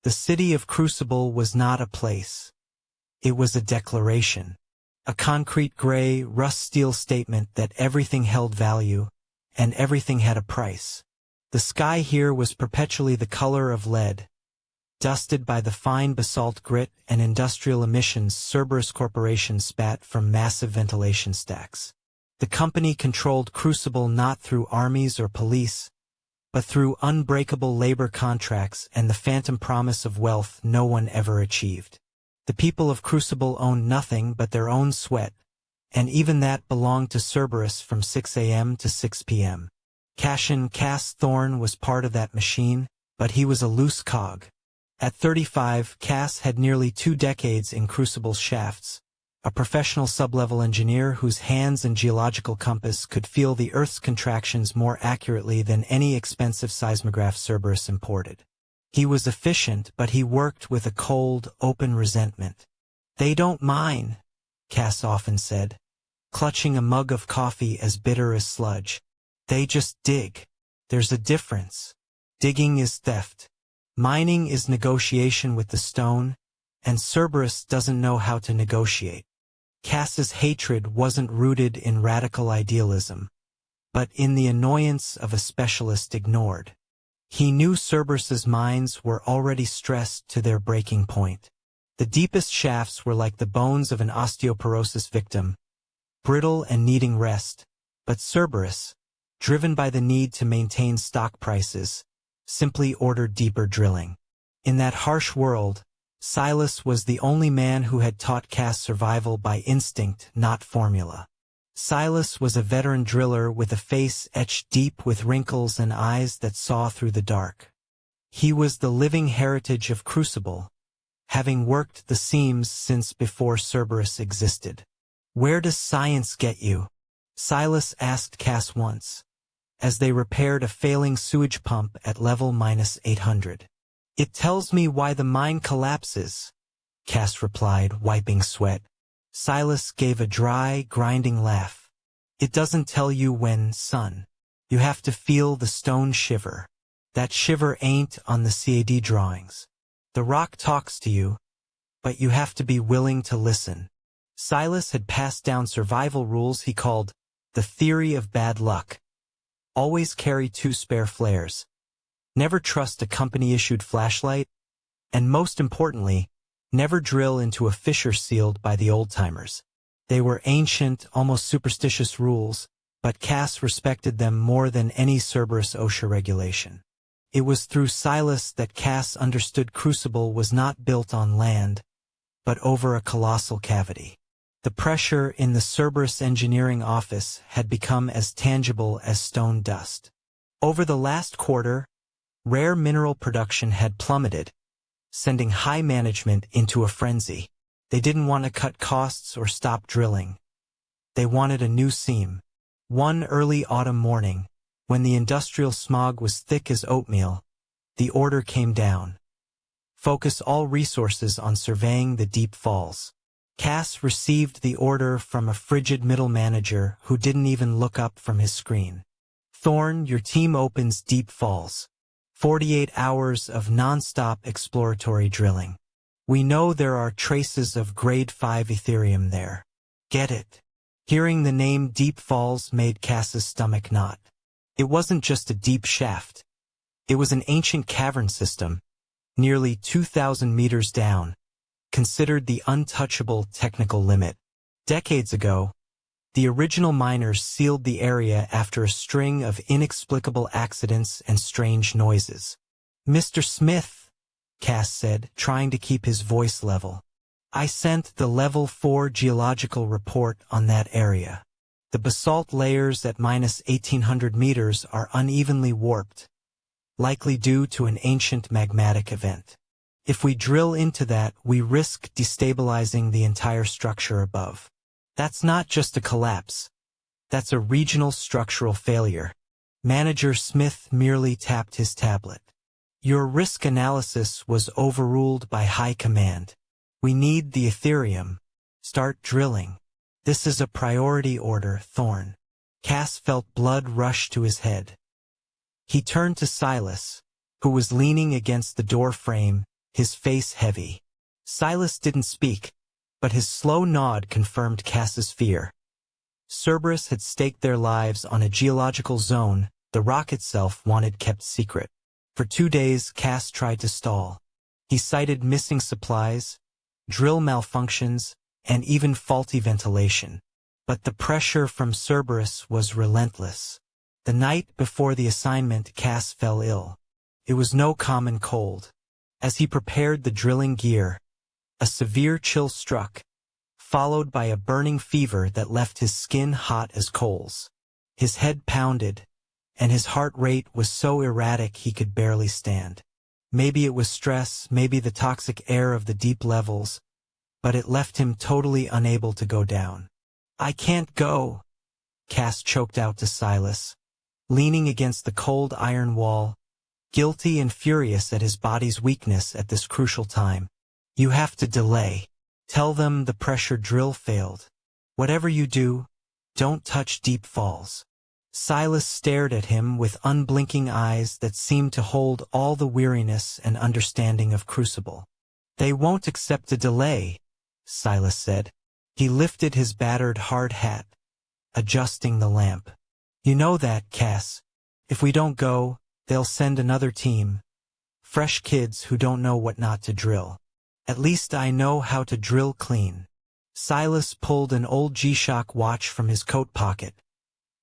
The city of Crucible was not a place. It was a declaration. A concrete gray, rust-steel statement that everything held value, and everything had a price. The sky here was perpetually the color of lead, dusted by the fine basalt grit and industrial emissions Cerberus Corporation spat from massive ventilation stacks. The company controlled Crucible not through armies or police, but through unbreakable labor contracts and the phantom promise of wealth no one ever achieved. The people of Crucible owned nothing but their own sweat, and even that belonged to Cerberus from 6 a.m. to 6 p.m. Cassian Thorne was part of that machine, but he was a loose cog. At 35, Cass had nearly 2 decades in Crucible's shafts, a professional sub-level engineer whose hands and geological compass could feel the Earth's contractions more accurately than any expensive seismograph Cerberus imported. He was efficient, but he worked with a cold, open resentment. "They don't mine," Cass often said, clutching a mug of coffee as bitter as sludge. "They just dig. There's a difference. Digging is theft. Mining is negotiation with the stone, and Cerberus doesn't know how to negotiate." Cass's hatred wasn't rooted in radical idealism, but in the annoyance of a specialist ignored. He knew Cerberus's mines were already stressed to their breaking point. The deepest shafts were like the bones of an osteoporosis victim, brittle and needing rest, but Cerberus, driven by the need to maintain stock prices, simply ordered deeper drilling. In that harsh world, Silas was the only man who had taught Cass survival by instinct, not formula. Silas was a veteran driller with a face etched deep with wrinkles and eyes that saw through the dark. He was the living heritage of Crucible, having worked the seams since before Cerberus existed. "Where does science get you?" Silas asked Cass once, as they repaired a failing sewage pump at level -800. "It tells me why the mine collapses," Cass replied, wiping sweat. Silas gave a dry, grinding laugh. "It doesn't tell you when, son. You have to feel the stone shiver. That shiver ain't on the CAD drawings. The rock talks to you, but you have to be willing to listen." Silas had passed down survival rules he called the theory of bad luck. Always carry 2 spare flares. Never trust a company-issued flashlight. And most importantly, never drill into a fissure sealed by the old-timers. They were ancient, almost superstitious rules, but Cass respected them more than any Cerberus OSHA regulation. It was through Silas that Cass understood Crucible was not built on land, but over a colossal cavity. The pressure in the Cerberus engineering office had become as tangible as stone dust. Over the last quarter, rare mineral production had plummeted, sending high management into a frenzy. They didn't want to cut costs or stop drilling. They wanted a new seam. One early autumn morning, when the industrial smog was thick as oatmeal, the order came down. Focus all resources on surveying the deep falls. Cass received the order from a frigid middle manager who didn't even look up from his screen. "Thorne, your team opens deep falls. 48 hours of non-stop exploratory drilling. We know there are traces of grade 5 Ethereum there. Get it?" Hearing the name Deep Falls made Cass's stomach knot. It wasn't just a deep shaft. It was an ancient cavern system, nearly 2,000 meters down, considered the untouchable technical limit. Decades ago, the original miners sealed the area after a string of inexplicable accidents and strange noises. "Mr. Smith," Cass said, trying to keep his voice level, "I sent the Level 4 geological report on that area. The basalt layers at -1,800 meters are unevenly warped, likely due to an ancient magmatic event. If we drill into that, we risk destabilizing the entire structure above. That's not just a collapse. That's a regional structural failure." Manager Smith merely tapped his tablet. "Your risk analysis was overruled by high command. We need the Ethereum. Start drilling. This is a priority order, Thorne." Cass felt blood rush to his head. He turned to Silas, who was leaning against the door frame, his face heavy. Silas didn't speak, but his slow nod confirmed Cass's fear. Cerberus had staked their lives on a geological zone the rock itself wanted kept secret. For 2 days, Cass tried to stall. He cited missing supplies, drill malfunctions, and even faulty ventilation. But the pressure from Cerberus was relentless. The night before the assignment, Cass fell ill. It was no common cold. As he prepared the drilling gear, a severe chill struck, followed by a burning fever that left his skin hot as coals. His head pounded, and his heart rate was so erratic he could barely stand. Maybe it was stress, maybe the toxic air of the deep levels, but it left him totally unable to go down. "I can't go," Cass choked out to Silas, leaning against the cold iron wall, guilty and furious at his body's weakness at this crucial time. "You have to delay. Tell them the pressure drill failed. Whatever you do, don't touch deep falls." Silas stared at him with unblinking eyes that seemed to hold all the weariness and understanding of Crucible. "They won't accept a delay," Silas said. He lifted his battered hard hat, adjusting the lamp. "You know that, Cass. If we don't go, they'll send another team. Fresh kids who don't know what not to drill. At least I know how to drill clean." Silas pulled an old G-Shock watch from his coat pocket,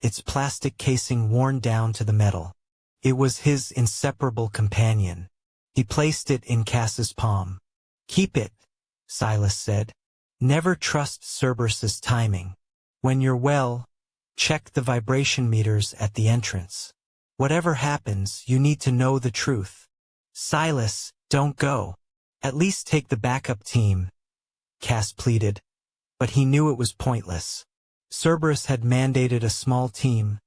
its plastic casing worn down to the metal. It was his inseparable companion. He placed it in Cass's palm. "Keep it," Silas said. "Never trust Cerberus's timing. When you're well, check the vibration meters at the entrance. Whatever happens, you need to know the truth." "Silas, don't go. At least take the backup team," Cass pleaded, but he knew it was pointless. Cerberus had mandated a small team,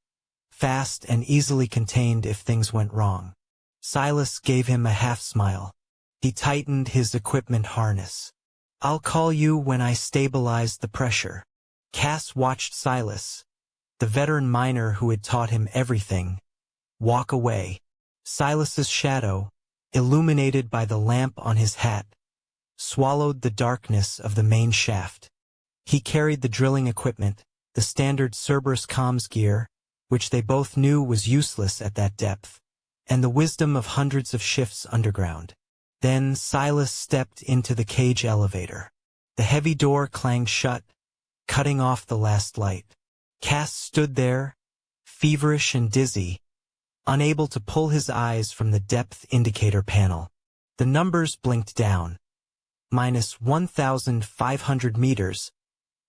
fast and easily contained if things went wrong. Silas gave him a half-smile. He tightened his equipment harness. "I'll call you when I stabilize the pressure." Cass watched Silas, the veteran miner who had taught him everything, walk away. Silas's shadow, illuminated by the lamp on his hat, swallowed the darkness of the main shaft. He carried the drilling equipment, the standard Cerberus comms gear, which they both knew was useless at that depth, and the wisdom of hundreds of shifts underground. Then Silas stepped into the cage elevator. The heavy door clanged shut, cutting off the last light. Cass stood there, feverish and dizzy, unable to pull his eyes from the depth indicator panel. The numbers blinked down. -1,500 meters,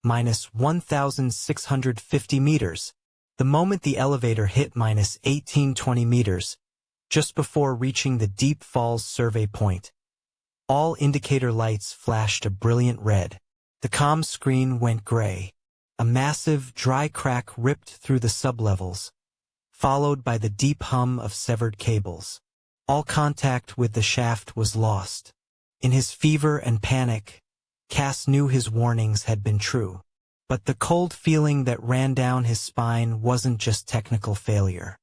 -1,650 meters. The moment the elevator hit -1,820 meters, just before reaching the Deep Falls survey point, all indicator lights flashed a brilliant red. The comm screen went gray. A massive, dry crack ripped through the sublevels, followed by the deep hum of severed cables. All contact with the shaft was lost. In his fever and panic, Cass knew his warnings had been true. But the cold feeling that ran down his spine wasn't just technical failure.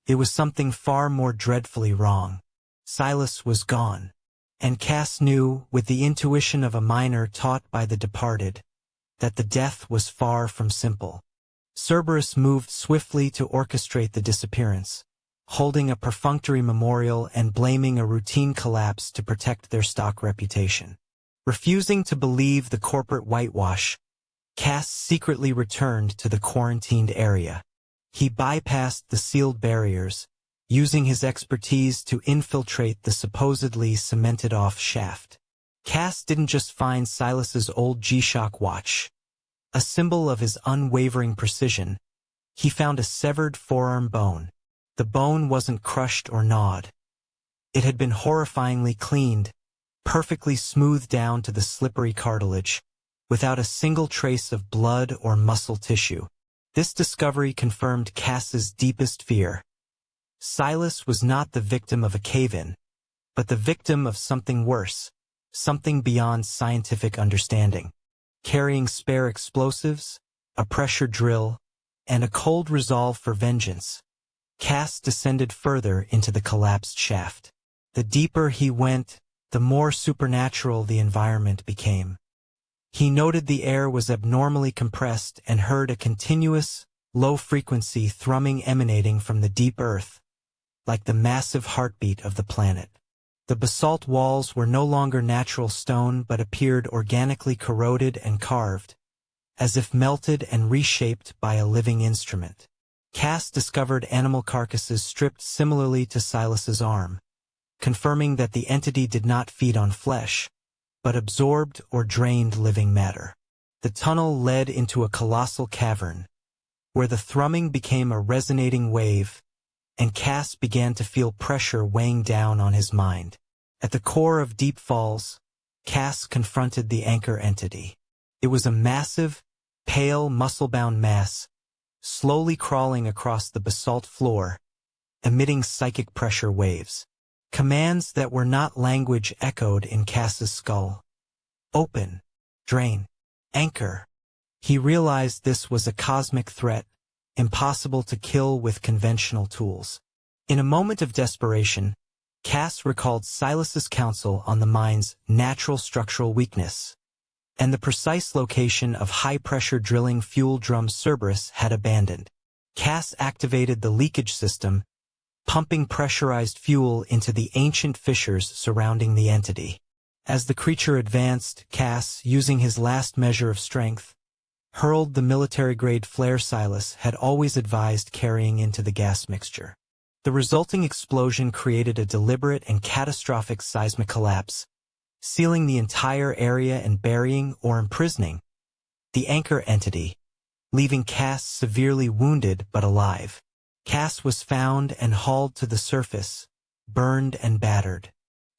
It was something far more dreadfully wrong. Silas was gone. And Cass knew, with the intuition of a miner taught by the departed, that the death was far from simple. Cerberus moved swiftly to orchestrate the disappearance, holding a perfunctory memorial and blaming a routine collapse to protect their stock reputation. Refusing to believe the corporate whitewash, Cass secretly returned to the quarantined area. He bypassed the sealed barriers, using his expertise to infiltrate the supposedly cemented-off shaft. Cass didn't just find Silas's old G-Shock watch, a symbol of his unwavering precision. He found a severed forearm bone. The bone wasn't crushed or gnawed. It had been horrifyingly cleaned, perfectly smoothed down to the slippery cartilage, without a single trace of blood or muscle tissue. This discovery confirmed Cass's deepest fear. Silas was not the victim of a cave-in, but the victim of something worse, something beyond scientific understanding. Carrying spare explosives, a pressure drill, and a cold resolve for vengeance, Cass descended further into the collapsed shaft. The deeper he went, the more supernatural the environment became. He noted the air was abnormally compressed and heard a continuous, low-frequency thrumming emanating from the deep earth, like the massive heartbeat of the planet. The basalt walls were no longer natural stone but appeared organically corroded and carved, as if melted and reshaped by a living instrument. Cass discovered animal carcasses stripped similarly to Silas's arm, confirming that the entity did not feed on flesh, but absorbed or drained living matter. The tunnel led into a colossal cavern, where the thrumming became a resonating wave, and Cass began to feel pressure weighing down on his mind. At the core of Deep Falls, Cass confronted the anchor entity. It was a massive, pale, muscle-bound mass, slowly crawling across the basalt floor, emitting psychic pressure waves. Commands that were not language echoed in Cass's skull. Open, drain, anchor. He realized this was a cosmic threat, impossible to kill with conventional tools. In a moment of desperation, Cass recalled Silas's counsel on the mine's natural structural weakness, and the precise location of high-pressure drilling fuel drums Cerberus had abandoned. Cass activated the leakage system, pumping pressurized fuel into the ancient fissures surrounding the entity. As the creature advanced, Cass, using his last measure of strength, hurled the military-grade flare Silas had always advised carrying into the gas mixture. The resulting explosion created a deliberate and catastrophic seismic collapse, sealing the entire area and burying or imprisoning the anchor entity, leaving Cass severely wounded but alive. Cass was found and hauled to the surface, burned and battered.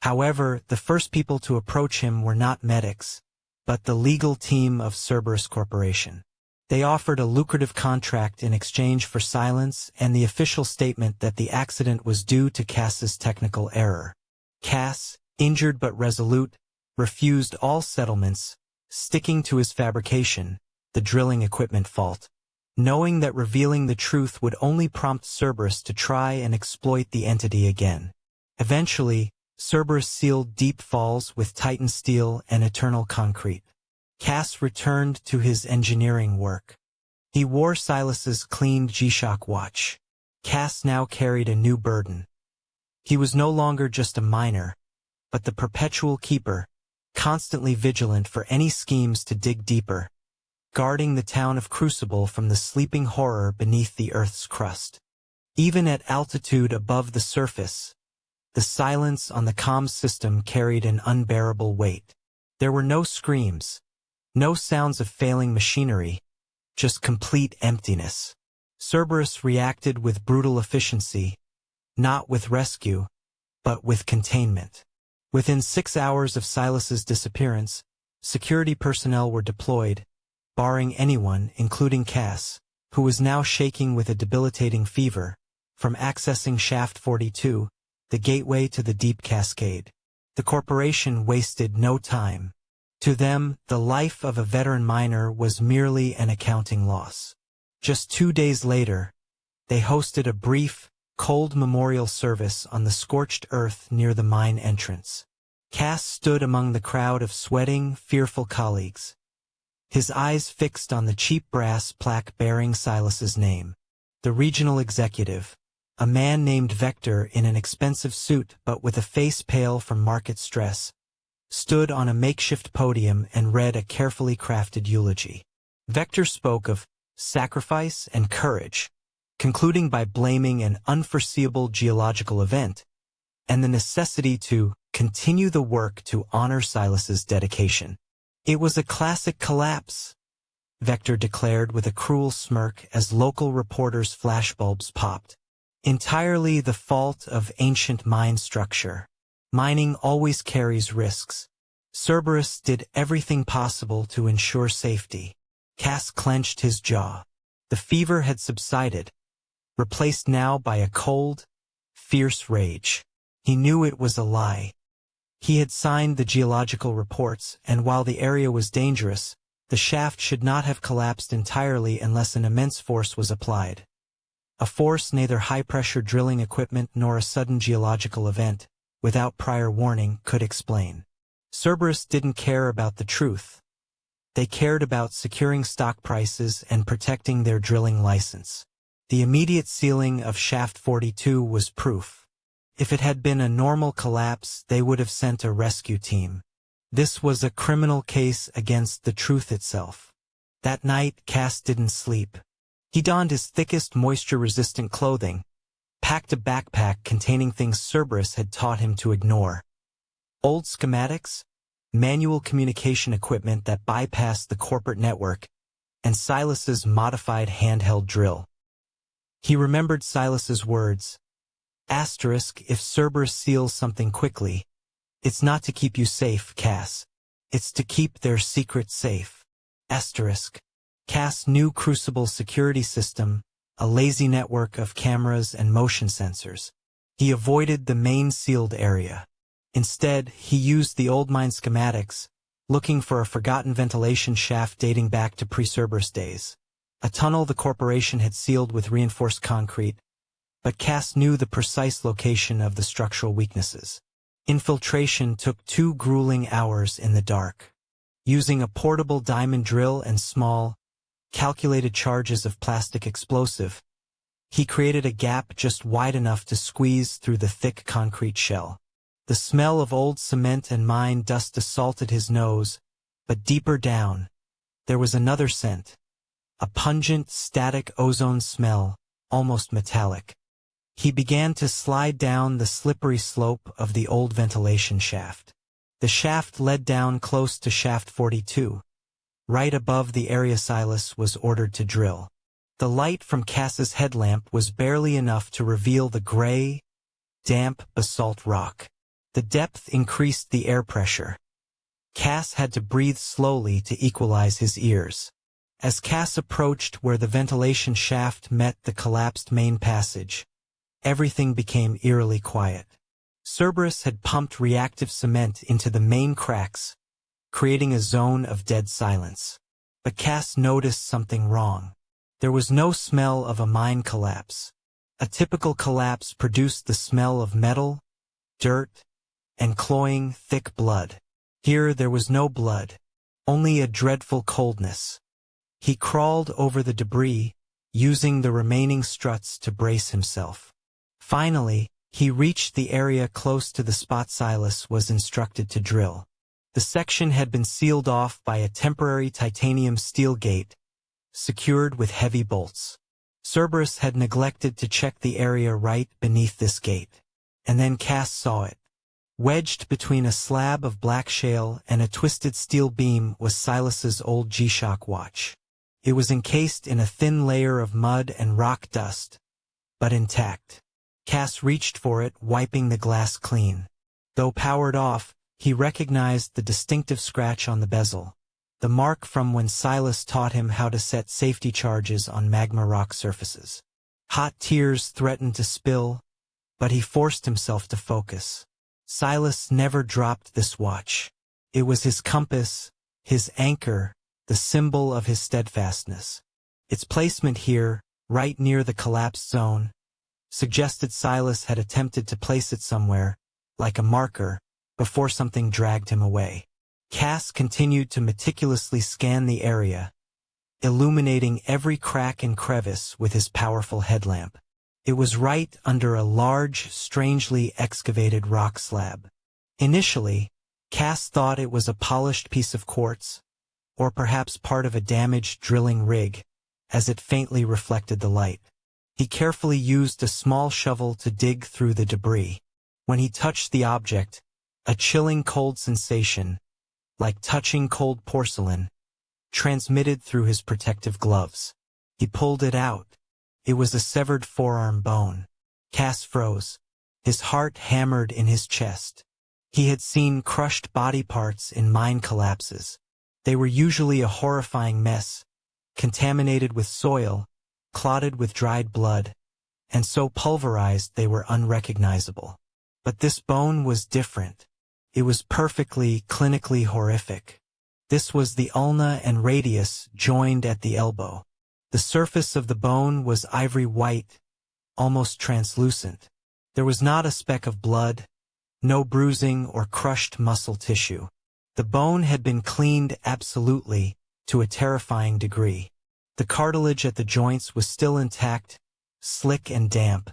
However, the first people to approach him were not medics, but the legal team of Cerberus Corporation. They offered a lucrative contract in exchange for silence and the official statement that the accident was due to Cass's technical error. Cass, injured but resolute, refused all settlements, sticking to his fabrication, the drilling equipment fault, knowing that revealing the truth would only prompt Cerberus to try and exploit the entity again. Eventually, Cerberus sealed Deep Falls with Titan steel and eternal concrete. Cass returned to his engineering work. He wore Silas's cleaned G-Shock watch. Cass now carried a new burden. He was no longer just a miner, but the perpetual keeper, constantly vigilant for any schemes to dig deeper, guarding the town of Crucible from the sleeping horror beneath the Earth's crust. Even at altitude above the surface, the silence on the comms system carried an unbearable weight. There were no screams, no sounds of failing machinery, just complete emptiness. Cerberus reacted with brutal efficiency, not with rescue, but with containment. Within 6 hours of Silas's disappearance, security personnel were deployed, barring anyone, including Cass, who was now shaking with a debilitating fever, from accessing Shaft 42, the gateway to the Deep Cascade. The corporation wasted no time. To them, the life of a veteran miner was merely an accounting loss. Just 2 days later, they hosted a brief, cold memorial service on the scorched earth near the mine entrance. Cass stood among the crowd of sweating, fearful colleagues, his eyes fixed on the cheap brass plaque bearing Silas's name. The regional executive, a man named Vector in an expensive suit but with a face pale from market stress, stood on a makeshift podium and read a carefully crafted eulogy. Vector spoke of sacrifice and courage, concluding by blaming an unforeseeable geological event and the necessity to continue the work to honor Silas's dedication. It was a classic collapse, Vector declared with a cruel smirk as local reporters' flashbulbs popped. Entirely the fault of ancient mine structure. Mining always carries risks. Cerberus did everything possible to ensure safety. Cass clenched his jaw. The fever had subsided, replaced now by a cold, fierce rage. He knew it was a lie. He had signed the geological reports, and while the area was dangerous, the shaft should not have collapsed entirely unless an immense force was applied. A force neither high-pressure drilling equipment nor a sudden geological event, without prior warning, could explain. Cerberus didn't care about the truth. They cared about securing stock prices and protecting their drilling license. The immediate sealing of Shaft 42 was proof. If it had been a normal collapse, they would have sent a rescue team. This was a criminal case against the truth itself. That night, Cass didn't sleep. He donned his thickest moisture-resistant clothing, packed a backpack containing things Cerberus had taught him to ignore. Old schematics, manual communication equipment that bypassed the corporate network, and Silas's modified handheld drill. He remembered Silas's words. If Cerberus seals something quickly, it's not to keep you safe, Cass. It's to keep their secret safe. Cass knew Crucible's security system, a lazy network of cameras and motion sensors. He avoided the main sealed area. Instead, he used the old mine schematics, looking for a forgotten ventilation shaft dating back to pre-Cerberus days. A tunnel the corporation had sealed with reinforced concrete, but Cass knew the precise location of the structural weaknesses. Infiltration took 2 grueling hours in the dark. Using a portable diamond drill and small, calculated charges of plastic explosive, he created a gap just wide enough to squeeze through the thick concrete shell. The smell of old cement and mine dust assaulted his nose, but deeper down, there was another scent. A pungent, static ozone smell, almost metallic. He began to slide down the slippery slope of the old ventilation shaft. The shaft led down close to Shaft 42, right above the area Silas was ordered to drill. The light from Cass's headlamp was barely enough to reveal the gray, damp basalt rock. The depth increased the air pressure. Cass had to breathe slowly to equalize his ears. As Cass approached where the ventilation shaft met the collapsed main passage, everything became eerily quiet. Cerberus had pumped reactive cement into the main cracks, creating a zone of dead silence. But Cass noticed something wrong. There was no smell of a mine collapse. A typical collapse produced the smell of metal, dirt, and cloying, thick blood. Here there was no blood, only a dreadful coldness. He crawled over the debris, using the remaining struts to brace himself. Finally, he reached the area close to the spot Silas was instructed to drill. The section had been sealed off by a temporary titanium steel gate, secured with heavy bolts. Cerberus had neglected to check the area right beneath this gate. And then Cass saw it. Wedged between a slab of black shale and a twisted steel beam was Silas's old G-Shock watch. It was encased in a thin layer of mud and rock dust, but intact. Cass reached for it, wiping the glass clean. Though powered off, he recognized the distinctive scratch on the bezel, the mark from when Silas taught him how to set safety charges on magma rock surfaces. Hot tears threatened to spill, but he forced himself to focus. Silas never dropped this watch. It was his compass, his anchor, the symbol of his steadfastness. Its placement here, right near the collapsed zone, suggested Silas had attempted to place it somewhere, like a marker, before something dragged him away. Cass continued to meticulously scan the area, illuminating every crack and crevice with his powerful headlamp. It was right under a large, strangely excavated rock slab. Initially, Cass thought it was a polished piece of quartz, or perhaps part of a damaged drilling rig, as it faintly reflected the light. He carefully used a small shovel to dig through the debris. When he touched the object, a chilling cold sensation, like touching cold porcelain, transmitted through his protective gloves. He pulled it out. It was a severed forearm bone. Cass froze. His heart hammered in his chest. He had seen crushed body parts in mine collapses. They were usually a horrifying mess, contaminated with soil, clotted with dried blood, and so pulverized they were unrecognizable. But this bone was different. It was perfectly, clinically horrific. This was the ulna and radius joined at the elbow. The surface of the bone was ivory white, almost translucent. There was not a speck of blood, no bruising or crushed muscle tissue. The bone had been cleaned absolutely, to a terrifying degree. The cartilage at the joints was still intact, slick and damp,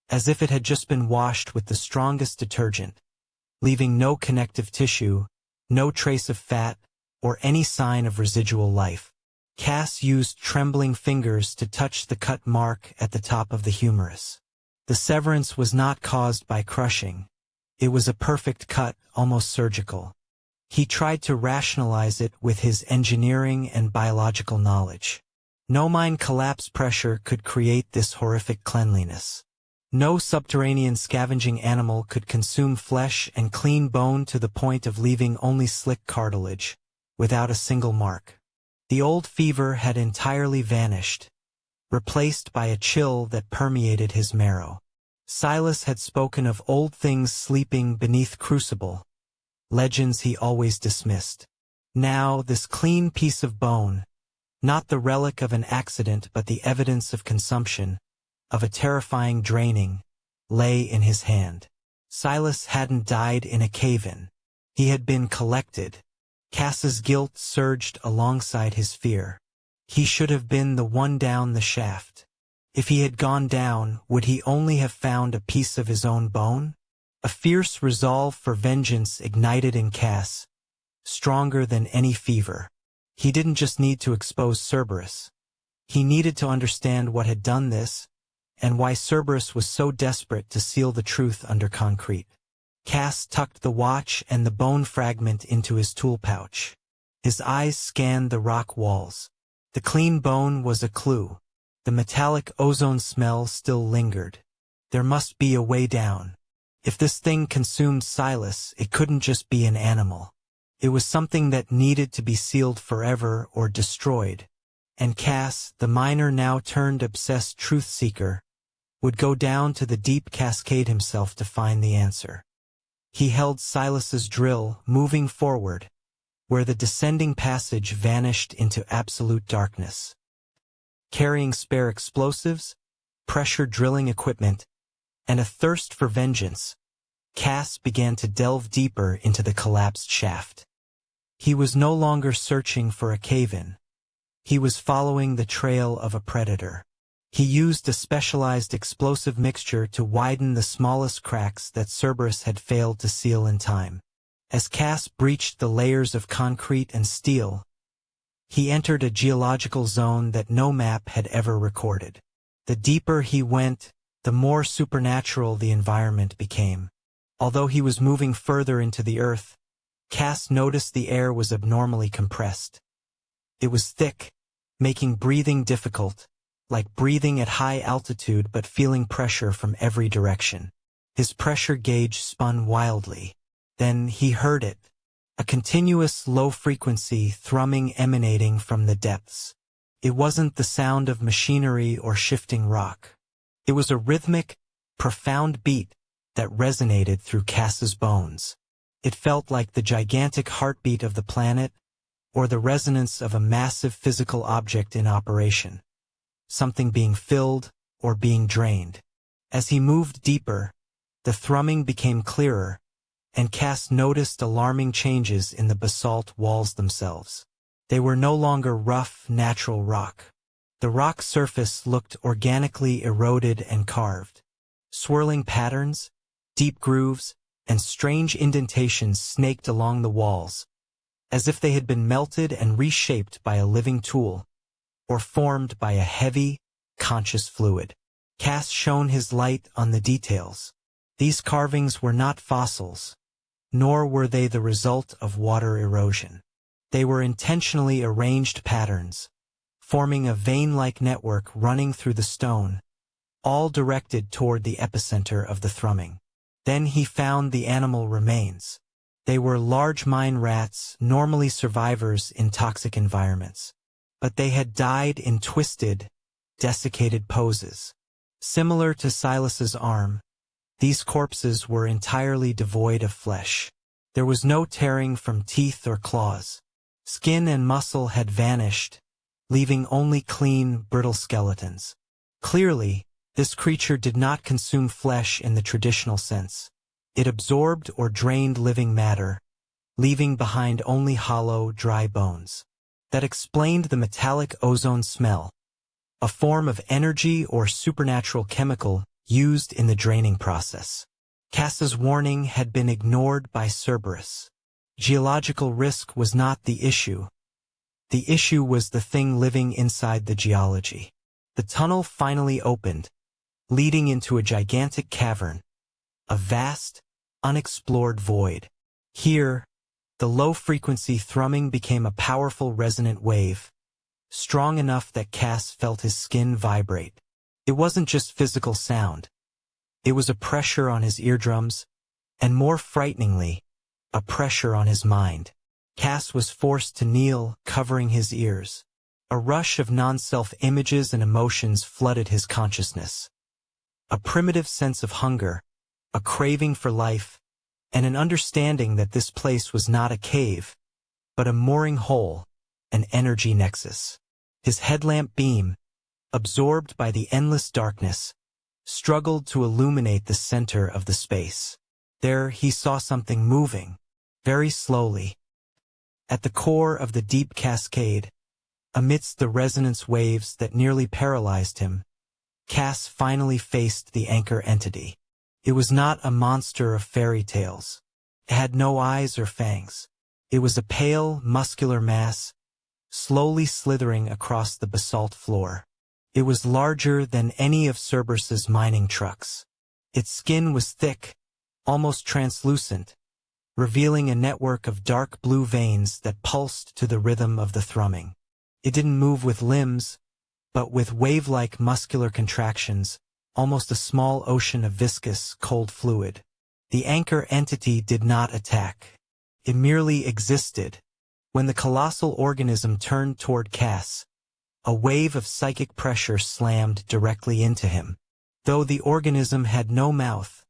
as if it had just been washed with the strongest detergent, leaving no connective tissue, no trace of fat, or any sign of residual life. Cass used trembling fingers to touch the cut mark at the top of the humerus. The severance was not caused by crushing. It was a perfect cut, almost surgical. He tried to rationalize it with his engineering and biological knowledge. No mine collapse pressure could create this horrific cleanliness. No subterranean scavenging animal could consume flesh and clean bone to the point of leaving only slick cartilage, without a single mark. The old fever had entirely vanished, replaced by a chill that permeated his marrow. Silas had spoken of old things sleeping beneath Crucible, legends he always dismissed. Now this clean piece of bone, not the relic of an accident but the evidence of consumption, of a terrifying draining, lay in his hand. Silas hadn't died in a cave-in. He had been collected. Cass's guilt surged alongside his fear. He should have been the one down the shaft. If he had gone down, would he only have found a piece of his own bone? A fierce resolve for vengeance ignited in Cass, stronger than any fever. He didn't just need to expose Cerberus. He needed to understand what had done this, and why Cerberus was so desperate to seal the truth under concrete. Cass tucked the watch and the bone fragment into his tool pouch. His eyes scanned the rock walls. The clean bone was a clue. The metallic ozone smell still lingered. There must be a way down. If this thing consumed Silas, it couldn't just be an animal. It was something that needed to be sealed forever or destroyed. And Cass, the miner now turned obsessed truth-seeker, would go down to the deep cascade himself to find the answer. He held Silas's drill, moving forward, where the descending passage vanished into absolute darkness. Carrying spare explosives, pressure drilling equipment, and a thirst for vengeance, Cass began to delve deeper into the collapsed shaft. He was no longer searching for a cave-in. He was following the trail of a predator. He used a specialized explosive mixture to widen the smallest cracks that Cerberus had failed to seal in time. As Cass breached the layers of concrete and steel, he entered a geological zone that no map had ever recorded. The deeper he went, the more supernatural the environment became. Although he was moving further into the earth, Cass noticed the air was abnormally compressed. It was thick, making breathing difficult, like breathing at high altitude but feeling pressure from every direction. His pressure gauge spun wildly. Then he heard it, a continuous low-frequency thrumming emanating from the depths. It wasn't the sound of machinery or shifting rock. It was a rhythmic, profound beat that resonated through Cass's bones. It felt like the gigantic heartbeat of the planet, or the resonance of a massive physical object in operation, something being filled or being drained. As he moved deeper, the thrumming became clearer, and Cass noticed alarming changes in the basalt walls themselves. They were no longer rough, natural rock. The rock surface looked organically eroded and carved. Swirling patterns, deep grooves, and strange indentations snaked along the walls, as if they had been melted and reshaped by a living tool, or formed by a heavy, conscious fluid. Cass shone his light on the details. These carvings were not fossils, nor were they the result of water erosion. They were intentionally arranged patterns, forming a vein-like network running through the stone, all directed toward the epicenter of the thrumming. Then he found the animal remains. They were large mine rats, normally survivors in toxic environments. But they had died in twisted, desiccated poses. Similar to Silas's arm, these corpses were entirely devoid of flesh. There was no tearing from teeth or claws. Skin and muscle had vanished, leaving only clean, brittle skeletons. Clearly, this creature did not consume flesh in the traditional sense. It absorbed or drained living matter, leaving behind only hollow, dry bones. That explained the metallic ozone smell, a form of energy or supernatural chemical used in the draining process. Cass's warning had been ignored by Cerberus. Geological risk was not the issue. The issue was the thing living inside the geology. The tunnel finally opened, leading into a gigantic cavern, a vast, unexplored void. Here, the low-frequency thrumming became a powerful resonant wave, strong enough that Cass felt his skin vibrate. It wasn't just physical sound. It was a pressure on his eardrums, and more frighteningly, a pressure on his mind. Cass was forced to kneel, covering his ears. A rush of non-self images and emotions flooded his consciousness. A primitive sense of hunger, a craving for life, and an understanding that this place was not a cave, but a mooring hole, an energy nexus. His headlamp beam, absorbed by the endless darkness, struggled to illuminate the center of the space. There he saw something moving, very slowly. At the core of the deep cascade, amidst the resonance waves that nearly paralyzed him, Cass finally faced the anchor entity. It was not a monster of fairy tales. It had no eyes or fangs. It was a pale, muscular mass, slowly slithering across the basalt floor. It was larger than any of Cerberus's mining trucks. Its skin was thick, almost translucent, revealing a network of dark blue veins that pulsed to the rhythm of the thrumming. It didn't move with limbs, but with wave-like muscular contractions, almost a small ocean of viscous, cold fluid. The anchor entity did not attack. It merely existed. When the colossal organism turned toward Cass, a wave of psychic pressure slammed directly into him. Though the organism had no mouth,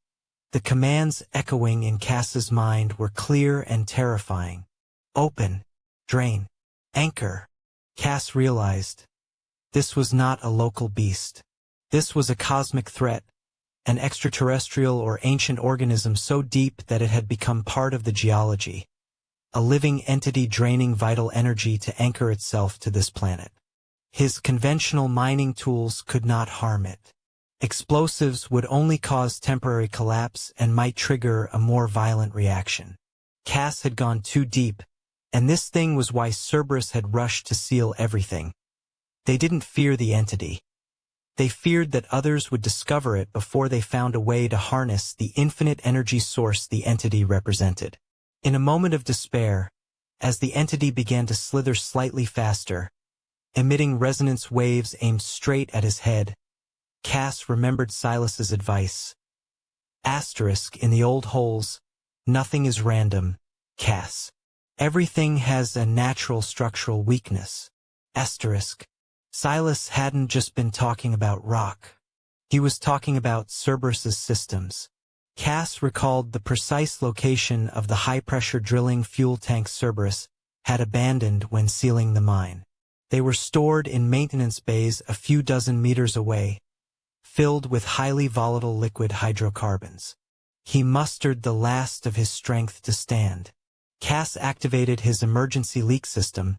the commands echoing in Cass's mind were clear and terrifying. Open, drain, anchor. Cass realized. This was not a local beast. This was a cosmic threat, an extraterrestrial or ancient organism so deep that it had become part of the geology, a living entity draining vital energy to anchor itself to this planet. His conventional mining tools could not harm it. Explosives would only cause temporary collapse and might trigger a more violent reaction. Cass had gone too deep, and this thing was why Cerberus had rushed to seal everything. They didn't fear the entity. They feared that others would discover it before they found a way to harness the infinite energy source the entity represented. In a moment of despair, as the entity began to slither slightly faster, emitting resonance waves aimed straight at his head, Cass remembered Silas's advice. Asterisk in the old holes, nothing is random, Cass. Everything has a natural structural weakness. Asterisk. Silas hadn't just been talking about rock. He was talking about Cerberus's systems. Cass recalled the precise location of the high-pressure drilling fuel tanks Cerberus had abandoned when sealing the mine. They were stored in maintenance bays a few dozen meters away, filled with highly volatile liquid hydrocarbons. He mustered the last of his strength to stand. Cass activated his emergency leak system,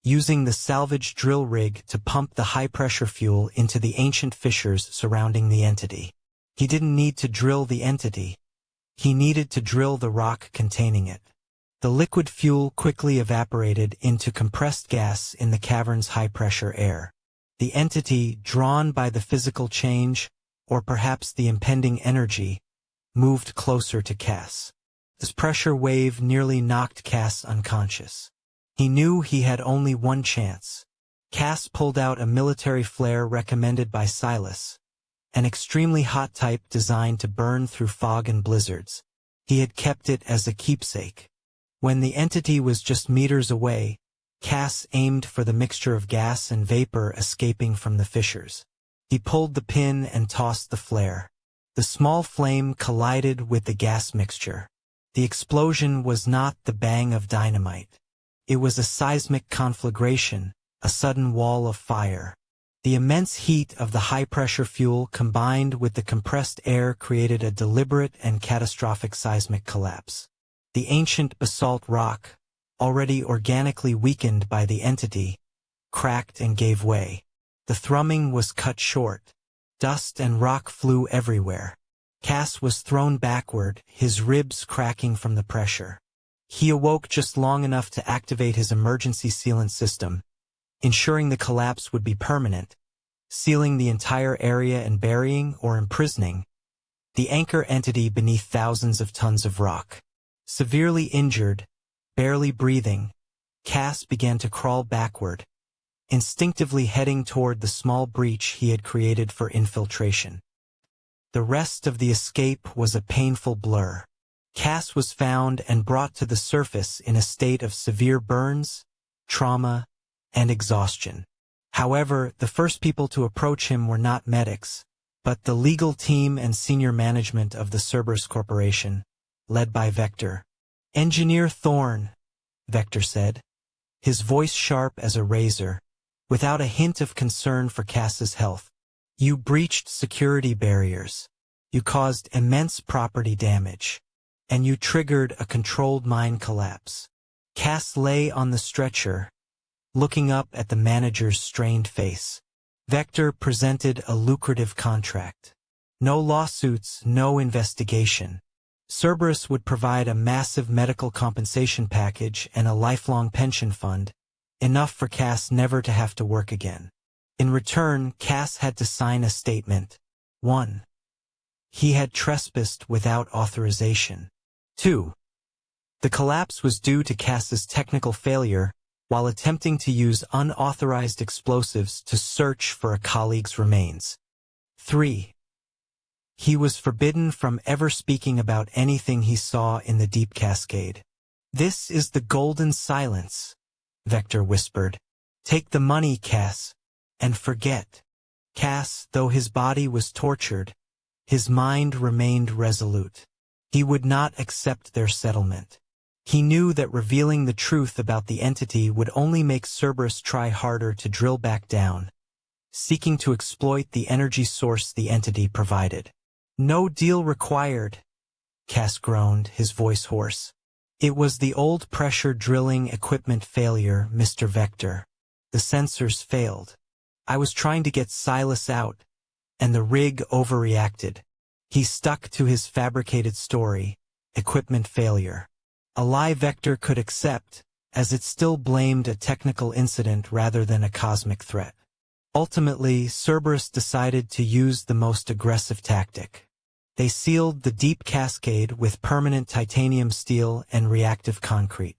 using the salvage drill rig to pump the high-pressure fuel into the ancient fissures surrounding the entity. He didn't need to drill the entity. He needed to drill the rock containing it. The liquid fuel quickly evaporated into compressed gas in the cavern's high-pressure air. The entity, drawn by the physical change, or perhaps the impending energy, moved closer to Cass. This pressure wave nearly knocked Cass unconscious. He knew he had only one chance. Cass pulled out a military flare recommended by Silas, an extremely hot type designed to burn through fog and blizzards. He had kept it as a keepsake. When the entity was just meters away, Cass aimed for the mixture of gas and vapor escaping from the fissures. He pulled the pin and tossed the flare. The small flame collided with the gas mixture. The explosion was not the bang of dynamite. It was a seismic conflagration, a sudden wall of fire. The immense heat of the high-pressure fuel combined with the compressed air created a deliberate and catastrophic seismic collapse. The ancient basalt rock, already organically weakened by the entity, cracked and gave way. The thrumming was cut short. Dust and rock flew everywhere. Cass was thrown backward, his ribs cracking from the pressure. He awoke just long enough to activate his emergency sealant system, ensuring the collapse would be permanent, sealing the entire area and burying or imprisoning the anchor entity beneath thousands of tons of rock. Severely injured, barely breathing, Cass began to crawl backward, instinctively heading toward the small breach he had created for infiltration. The rest of the escape was a painful blur. Cass was found and brought to the surface in a state of severe burns, trauma, and exhaustion. However, the first people to approach him were not medics, but the legal team and senior management of the Cerberus Corporation, led by Vector. "Engineer Thorne," Vector said, his voice sharp as a razor, without a hint of concern for Cass's health. "You breached security barriers. You caused immense property damage. And you triggered a controlled mine collapse." Cass lay on the stretcher, looking up at the manager's strained face. Vector presented a lucrative contract. No lawsuits, no investigation. Cerberus would provide a massive medical compensation package and a lifelong pension fund, enough for Cass never to have to work again. In return, Cass had to sign a statement. 1. He had trespassed without authorization. 2. The collapse was due to Cass's technical failure while attempting to use unauthorized explosives to search for a colleague's remains. 3. He was forbidden from ever speaking about anything he saw in the deep cascade. "This is the golden silence," Vector whispered. "Take the money, Cass, and forget." Cass, though his body was tortured, his mind remained resolute. He would not accept their settlement. He knew that revealing the truth about the entity would only make Cerberus try harder to drill back down, seeking to exploit the energy source the entity provided. "No deal required," Cass groaned, his voice hoarse. "It was the old pressure drilling equipment failure, Mr. Vector. The sensors failed. I was trying to get Silas out, and the rig overreacted." He stuck to his fabricated story, equipment failure. A lie Vector could accept, as it still blamed a technical incident rather than a cosmic threat. Ultimately, Cerberus decided to use the most aggressive tactic. They sealed the deep cascade with permanent titanium steel and reactive concrete.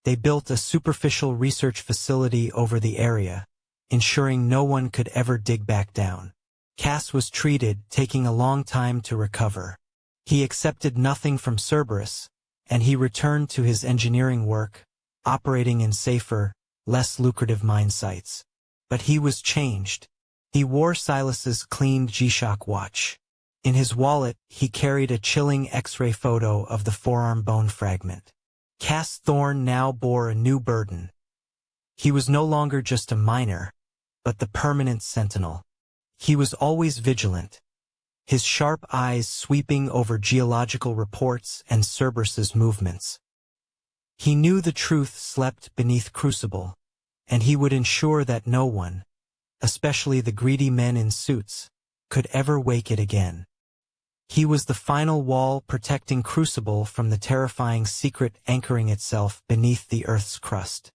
They built a superficial research facility over the area, ensuring no one could ever dig back down. Cass was treated, taking a long time to recover. He accepted nothing from Cerberus, and he returned to his engineering work, operating in safer, less lucrative mine sites. But he was changed. He wore Silas's cleaned G-Shock watch. In his wallet, he carried a chilling X-ray photo of the forearm bone fragment. Cass Thorne now bore a new burden. He was no longer just a miner, but the permanent sentinel. He was always vigilant, his sharp eyes sweeping over geological reports and Cerberus's movements. He knew the truth slept beneath Crucible, and he would ensure that no one, especially the greedy men in suits, could ever wake it again. He was the final wall protecting Crucible from the terrifying secret anchoring itself beneath the Earth's crust.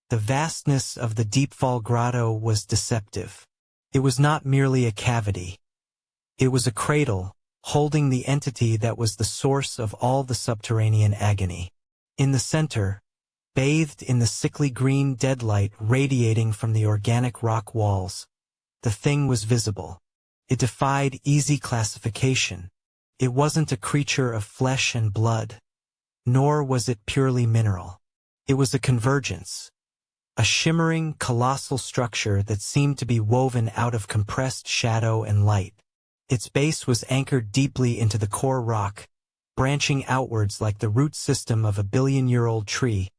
The vastness of the Deepfall Grotto was deceptive. It was not merely a cavity. It was a cradle, holding the entity that was the source of all the subterranean agony. In the center, bathed in the sickly green deadlight radiating from the organic rock walls, the thing was visible. It defied easy classification. It wasn't a creature of flesh and blood, nor was it purely mineral. It was a convergence. A shimmering, colossal structure that seemed to be woven out of compressed shadow and light. Its base was anchored deeply into the core rock, branching outwards like the root system of a billion-year-old tree.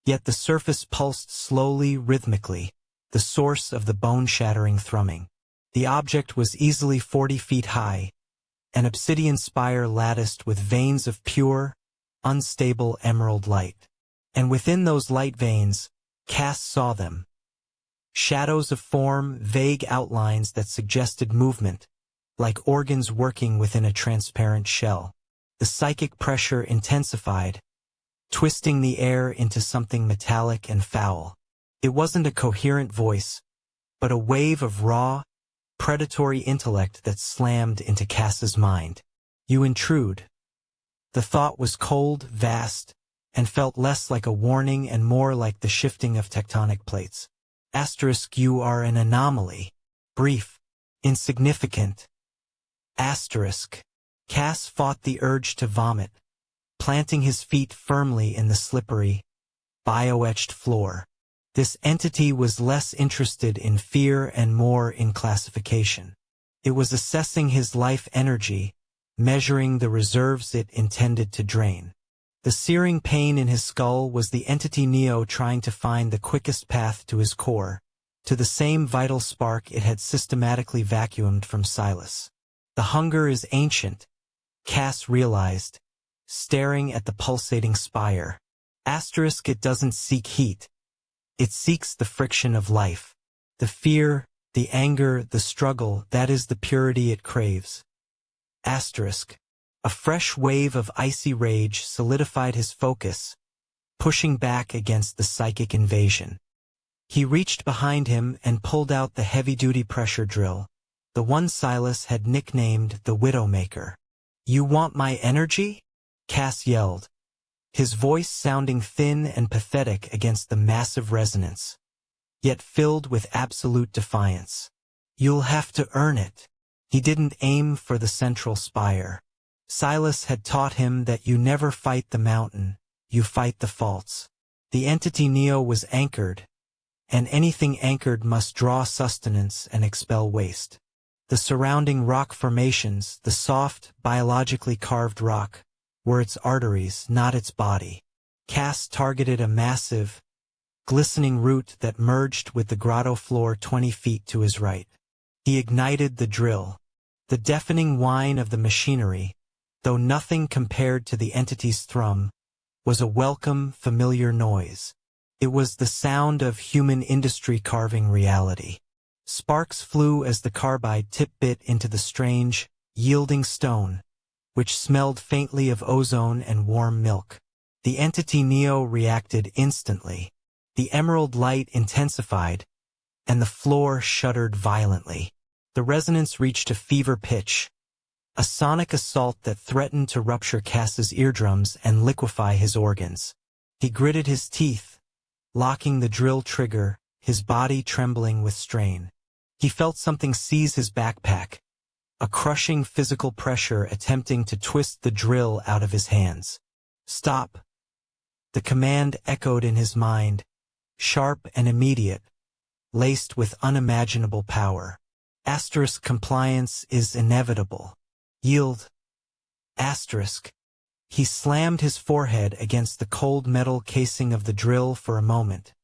Yet the surface pulsed slowly, rhythmically, the source of the bone-shattering thrumming. The object was easily 40 feet high, an obsidian spire latticed with veins of pure, unstable emerald light. And within those light veins, Cass saw them. Shadows of form, vague outlines that suggested movement, like organs working within a transparent shell. The psychic pressure intensified, twisting the air into something metallic and foul. It wasn't a coherent voice, but a wave of raw, predatory intellect that slammed into Cass's mind. "You intrude." The thought was cold, vast, and felt less like a warning and more like the shifting of tectonic plates. Asterisk, you are an anomaly. Brief. Insignificant. Asterisk. Cass fought the urge to vomit, planting his feet firmly in the slippery, bio-etched floor. This entity was less interested in fear and more in classification. It was assessing his life energy, measuring the reserves it intended to drain. The searing pain in his skull was the entity Neo trying to find the quickest path to his core, to the same vital spark it had systematically vacuumed from Silas. The hunger is ancient, Cass realized, staring at the pulsating spire. Asterisk, it doesn't seek heat. It seeks the friction of life. The fear, the anger, the struggle, that is the purity it craves. Asterisk. A fresh wave of icy rage solidified his focus, pushing back against the psychic invasion. He reached behind him and pulled out the heavy-duty pressure drill, the one Silas had nicknamed the Widowmaker. "You want my energy?" Cass yelled, his voice sounding thin and pathetic against the massive resonance, yet filled with absolute defiance. "You'll have to earn it." He didn't aim for the central spire. Silas had taught him that you never fight the mountain, you fight the faults. The entity Neo was anchored, and anything anchored must draw sustenance and expel waste. The surrounding rock formations, the soft, biologically carved rock, were its arteries, not its body. Cass targeted a massive, glistening root that merged with the grotto floor 20 feet to his right. He ignited the drill. The deafening whine of the machinery, though nothing compared to the entity's thrum, was a welcome, familiar noise. It was the sound of human industry carving reality. Sparks flew as the carbide tip bit into the strange, yielding stone, which smelled faintly of ozone and warm milk. The entity Neo reacted instantly. The emerald light intensified, and the floor shuddered violently. The resonance reached a fever pitch, a sonic assault that threatened to rupture Cass's eardrums and liquefy his organs. He gritted his teeth, locking the drill trigger, his body trembling with strain. He felt something seize his backpack, a crushing physical pressure attempting to twist the drill out of his hands. "Stop." The command echoed in his mind, sharp and immediate, laced with unimaginable power. Asterisk, compliance is inevitable. Yield. Asterisk. He slammed his forehead against the cold metal casing of the drill for a moment,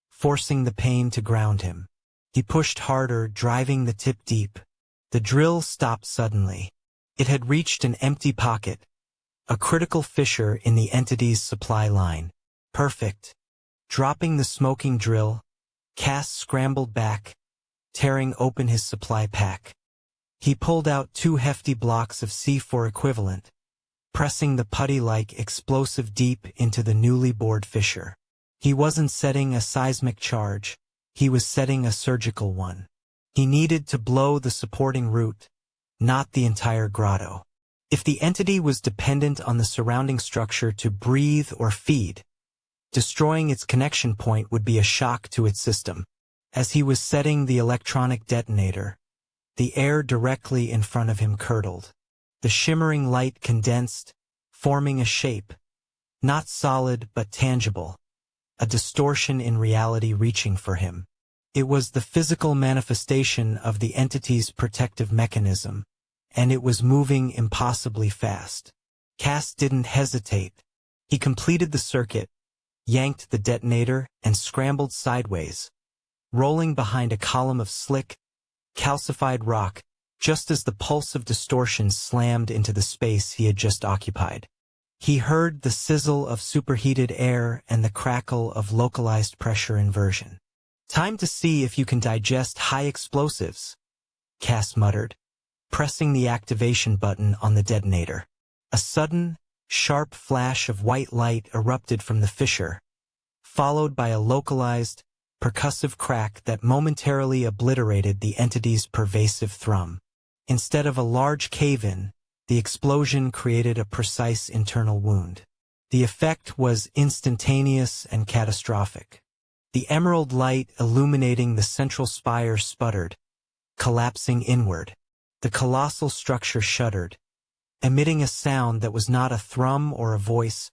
forcing the pain to ground him. He pushed harder, driving the tip deep. The drill stopped suddenly. It had reached an empty pocket, a critical fissure in the entity's supply line. Perfect. Dropping the smoking drill, Cass scrambled back, tearing open his supply pack. He pulled out 2 hefty blocks of C4 equivalent, pressing the putty-like explosive deep into the newly bored fissure. He wasn't setting a seismic charge, he was setting a surgical one. He needed to blow the supporting root, not the entire grotto. If the entity was dependent on the surrounding structure to breathe or feed, destroying its connection point would be a shock to its system. As he was setting the electronic detonator, the air directly in front of him curdled. The shimmering light condensed, forming a shape, not solid but tangible, a distortion in reality reaching for him. It was the physical manifestation of the entity's protective mechanism, and it was moving impossibly fast. Cass didn't hesitate. He completed the circuit, yanked the detonator, and scrambled sideways, rolling behind a column of slick, calcified rock, just as the pulse of distortion slammed into the space he had just occupied. He heard the sizzle of superheated air and the crackle of localized pressure inversion. "Time to see if you can digest high explosives," Cass muttered, pressing the activation button on the detonator. A sudden, sharp flash of white light erupted from the fissure, followed by a localized, percussive crack that momentarily obliterated the entity's pervasive thrum. Instead of a large cave-in, the explosion created a precise internal wound. The effect was instantaneous and catastrophic. The emerald light illuminating the central spire sputtered, collapsing inward. The colossal structure shuddered, emitting a sound that was not a thrum or a voice,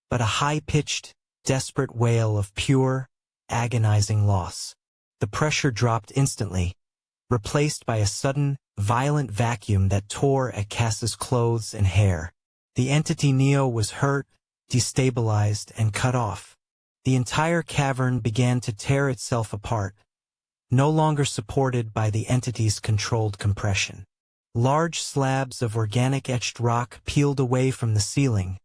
but a high-pitched, desperate wail of pure, agonizing loss. The pressure dropped instantly, replaced by a sudden, violent vacuum that tore at Cass's clothes and hair. The entity Neo was hurt, destabilized, and cut off. The entire cavern began to tear itself apart, no longer supported by the entity's controlled compression. Large slabs of organic etched rock peeled away from the ceiling,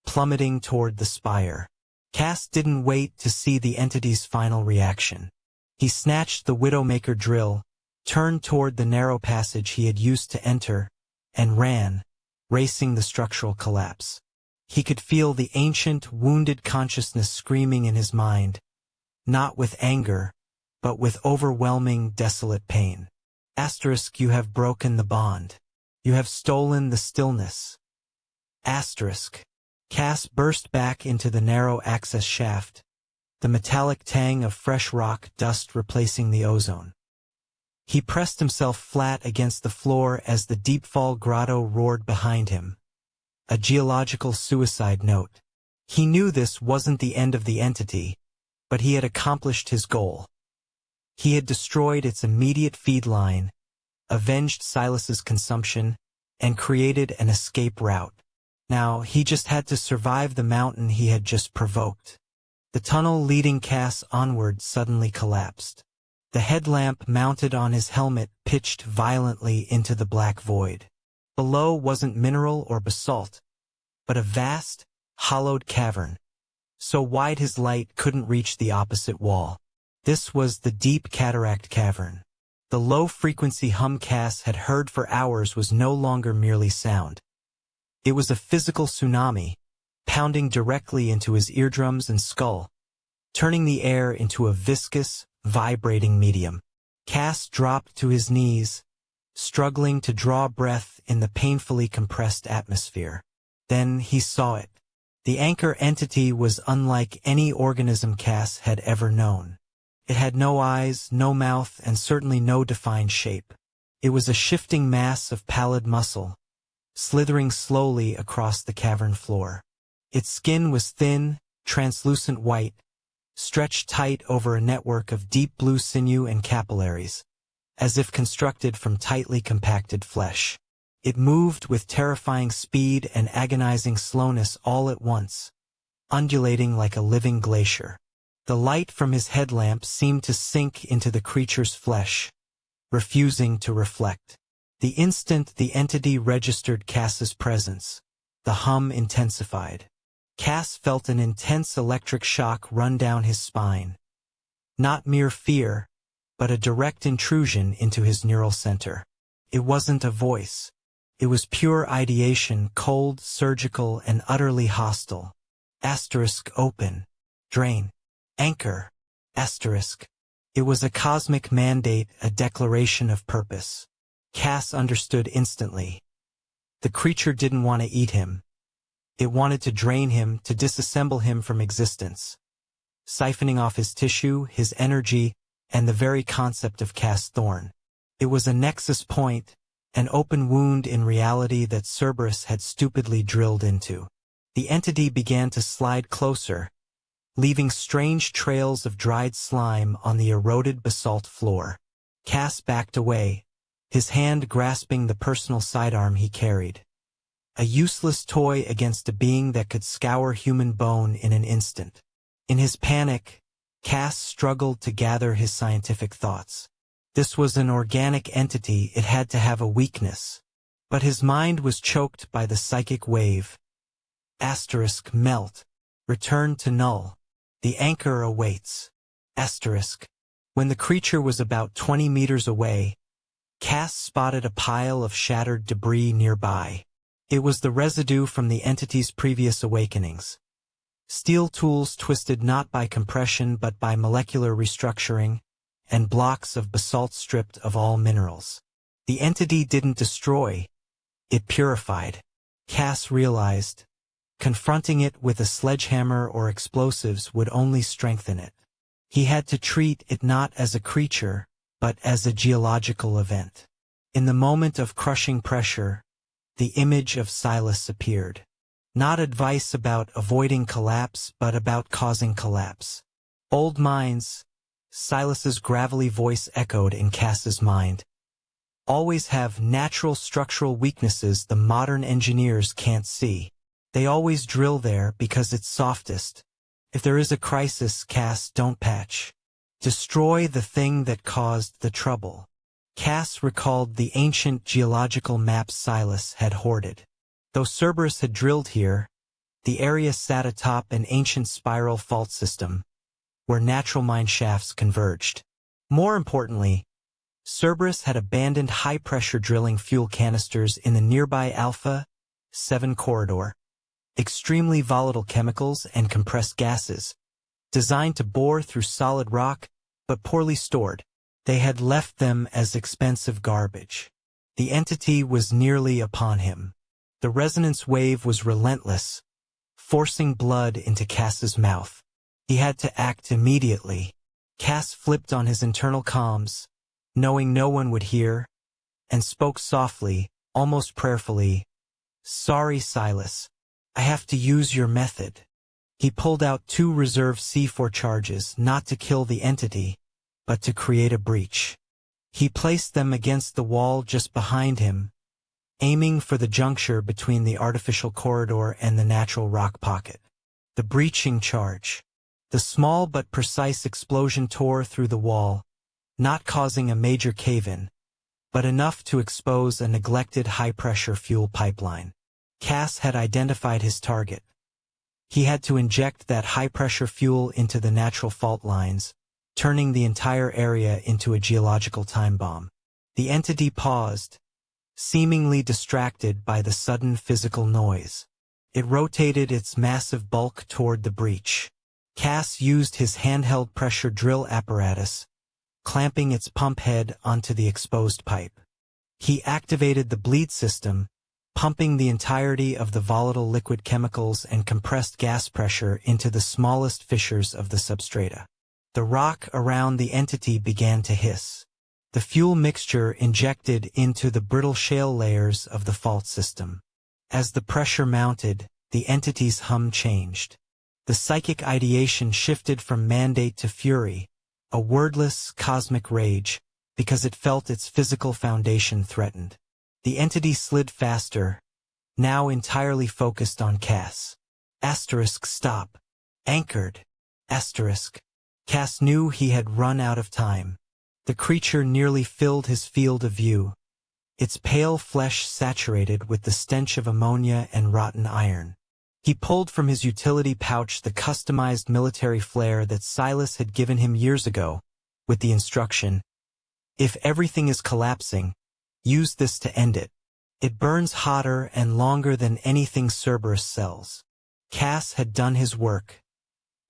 plummeting toward the spire. Cass didn't wait to see the entity's final reaction. He snatched the Widowmaker drill, turned toward the narrow passage he had used to enter, and ran, racing the structural collapse. He could feel the ancient, wounded consciousness screaming in his mind, not with anger, but with overwhelming, desolate pain. Asterisk, you have broken the bond. You have stolen the stillness. Asterisk. Cass burst back into the narrow access shaft, the metallic tang of fresh rock dust replacing the ozone. He pressed himself flat against the floor as the deep-fall grotto roared behind him, a geological suicide note. He knew this wasn't the end of the entity, but he had accomplished his goal. He had destroyed its immediate feed line, avenged Silas's consumption, and created an escape route. Now, he just had to survive the mountain he had just provoked. The tunnel leading Cass onward suddenly collapsed. The headlamp mounted on his helmet pitched violently into the black void. Below wasn't mineral or basalt, but a vast, hollowed cavern, so wide his light couldn't reach the opposite wall. This was the Deep Cataract Cavern. The low-frequency hum Cass had heard for hours was no longer merely sound. It was a physical tsunami, pounding directly into his eardrums and skull, turning the air into a viscous, vibrating medium. Cass dropped to his knees, struggling to draw breath in the painfully compressed atmosphere. Then he saw it. The anchor entity was unlike any organism Cass had ever known. It had no eyes, no mouth, and certainly no defined shape. It was a shifting mass of pallid muscle, slithering slowly across the cavern floor. Its skin was thin, translucent white, stretched tight over a network of deep blue sinew and capillaries, as if constructed from tightly compacted flesh. It moved with terrifying speed and agonizing slowness all at once, undulating like a living glacier. The light from his headlamp seemed to sink into the creature's flesh, refusing to reflect. The instant the entity registered Cass's presence, the hum intensified. Cass felt an intense electric shock run down his spine. Not mere fear, but a direct intrusion into his neural center. It wasn't a voice. It was pure ideation, cold, surgical, and utterly hostile. Asterisk open. Drain. Anchor. Asterisk. It was a cosmic mandate, a declaration of purpose. Cass understood instantly. The creature didn't want to eat him. It wanted to drain him, to disassemble him from existence, siphoning off his tissue, his energy, and the very concept of Cass Thorne. It was a nexus point, an open wound in reality that Cerberus had stupidly drilled into. The entity began to slide closer, leaving strange trails of dried slime on the eroded basalt floor. Cass backed away, his hand grasping the personal sidearm he carried. A useless toy against a being that could scour human bone in an instant. In his panic, Cass struggled to gather his scientific thoughts. This was an organic entity, it had to have a weakness. But his mind was choked by the psychic wave. Asterisk melt. Return to null. The anchor awaits. Asterisk. When the creature was about 20 meters away, Cass spotted a pile of shattered debris nearby. It was the residue from the entity's previous awakenings. Steel tools twisted not by compression but by molecular restructuring, and blocks of basalt stripped of all minerals. The entity didn't destroy, it purified. Cass realized. Confronting it with a sledgehammer or explosives would only strengthen it. He had to treat it not as a creature, but as a geological event. In the moment of crushing pressure, the image of Silas appeared. Not advice about avoiding collapse, but about causing collapse. Old mines, Silas's gravelly voice echoed in Cass's mind, always have natural structural weaknesses the modern engineers can't see. They always drill there because it's softest. If there is a crisis, Cass, don't patch. Destroy the thing that caused the trouble. Cass recalled the ancient geological maps Silas had hoarded. Though Cerberus had drilled here, the area sat atop an ancient spiral fault system, where natural mine shafts converged. More importantly, Cerberus had abandoned high-pressure drilling fuel canisters in the nearby Alpha 7 corridor. Extremely volatile chemicals and compressed gases, designed to bore through solid rock, but poorly stored. They had left them as expensive garbage. The entity was nearly upon him. The resonance wave was relentless, forcing blood into Cass's mouth. He had to act immediately. Cass flipped on his internal comms, knowing no one would hear, and spoke softly, almost prayerfully. Sorry, Silas. I have to use your method. He pulled out 2 reserve C4 charges, not to kill the entity, but to create a breach. He placed them against the wall just behind him, aiming for the juncture between the artificial corridor and the natural rock pocket. The breaching charge. The small but precise explosion tore through the wall, not causing a major cave-in, but enough to expose a neglected high-pressure fuel pipeline. Cass had identified his target. He had to inject that high-pressure fuel into the natural fault lines, turning the entire area into a geological time bomb. The entity paused, seemingly distracted by the sudden physical noise. It rotated its massive bulk toward the breach. Cass used his handheld pressure drill apparatus, clamping its pump head onto the exposed pipe. He activated the bleed system, pumping the entirety of the volatile liquid chemicals and compressed gas pressure into the smallest fissures of the substrata. The rock around the entity began to hiss. The fuel mixture injected into the brittle shale layers of the fault system. As the pressure mounted, the entity's hum changed. The psychic ideation shifted from mandate to fury, a wordless cosmic rage, because it felt its physical foundation threatened. The entity slid faster, now entirely focused on Cass. Asterisk stop. Anchored. Asterisk. Cass knew he had run out of time. The creature nearly filled his field of view, its pale flesh saturated with the stench of ammonia and rotten iron. He pulled from his utility pouch the customized military flare that Silas had given him years ago, with the instruction, "If everything is collapsing, use this to end it. It burns hotter and longer than anything Cerberus sells." Cass had done his work,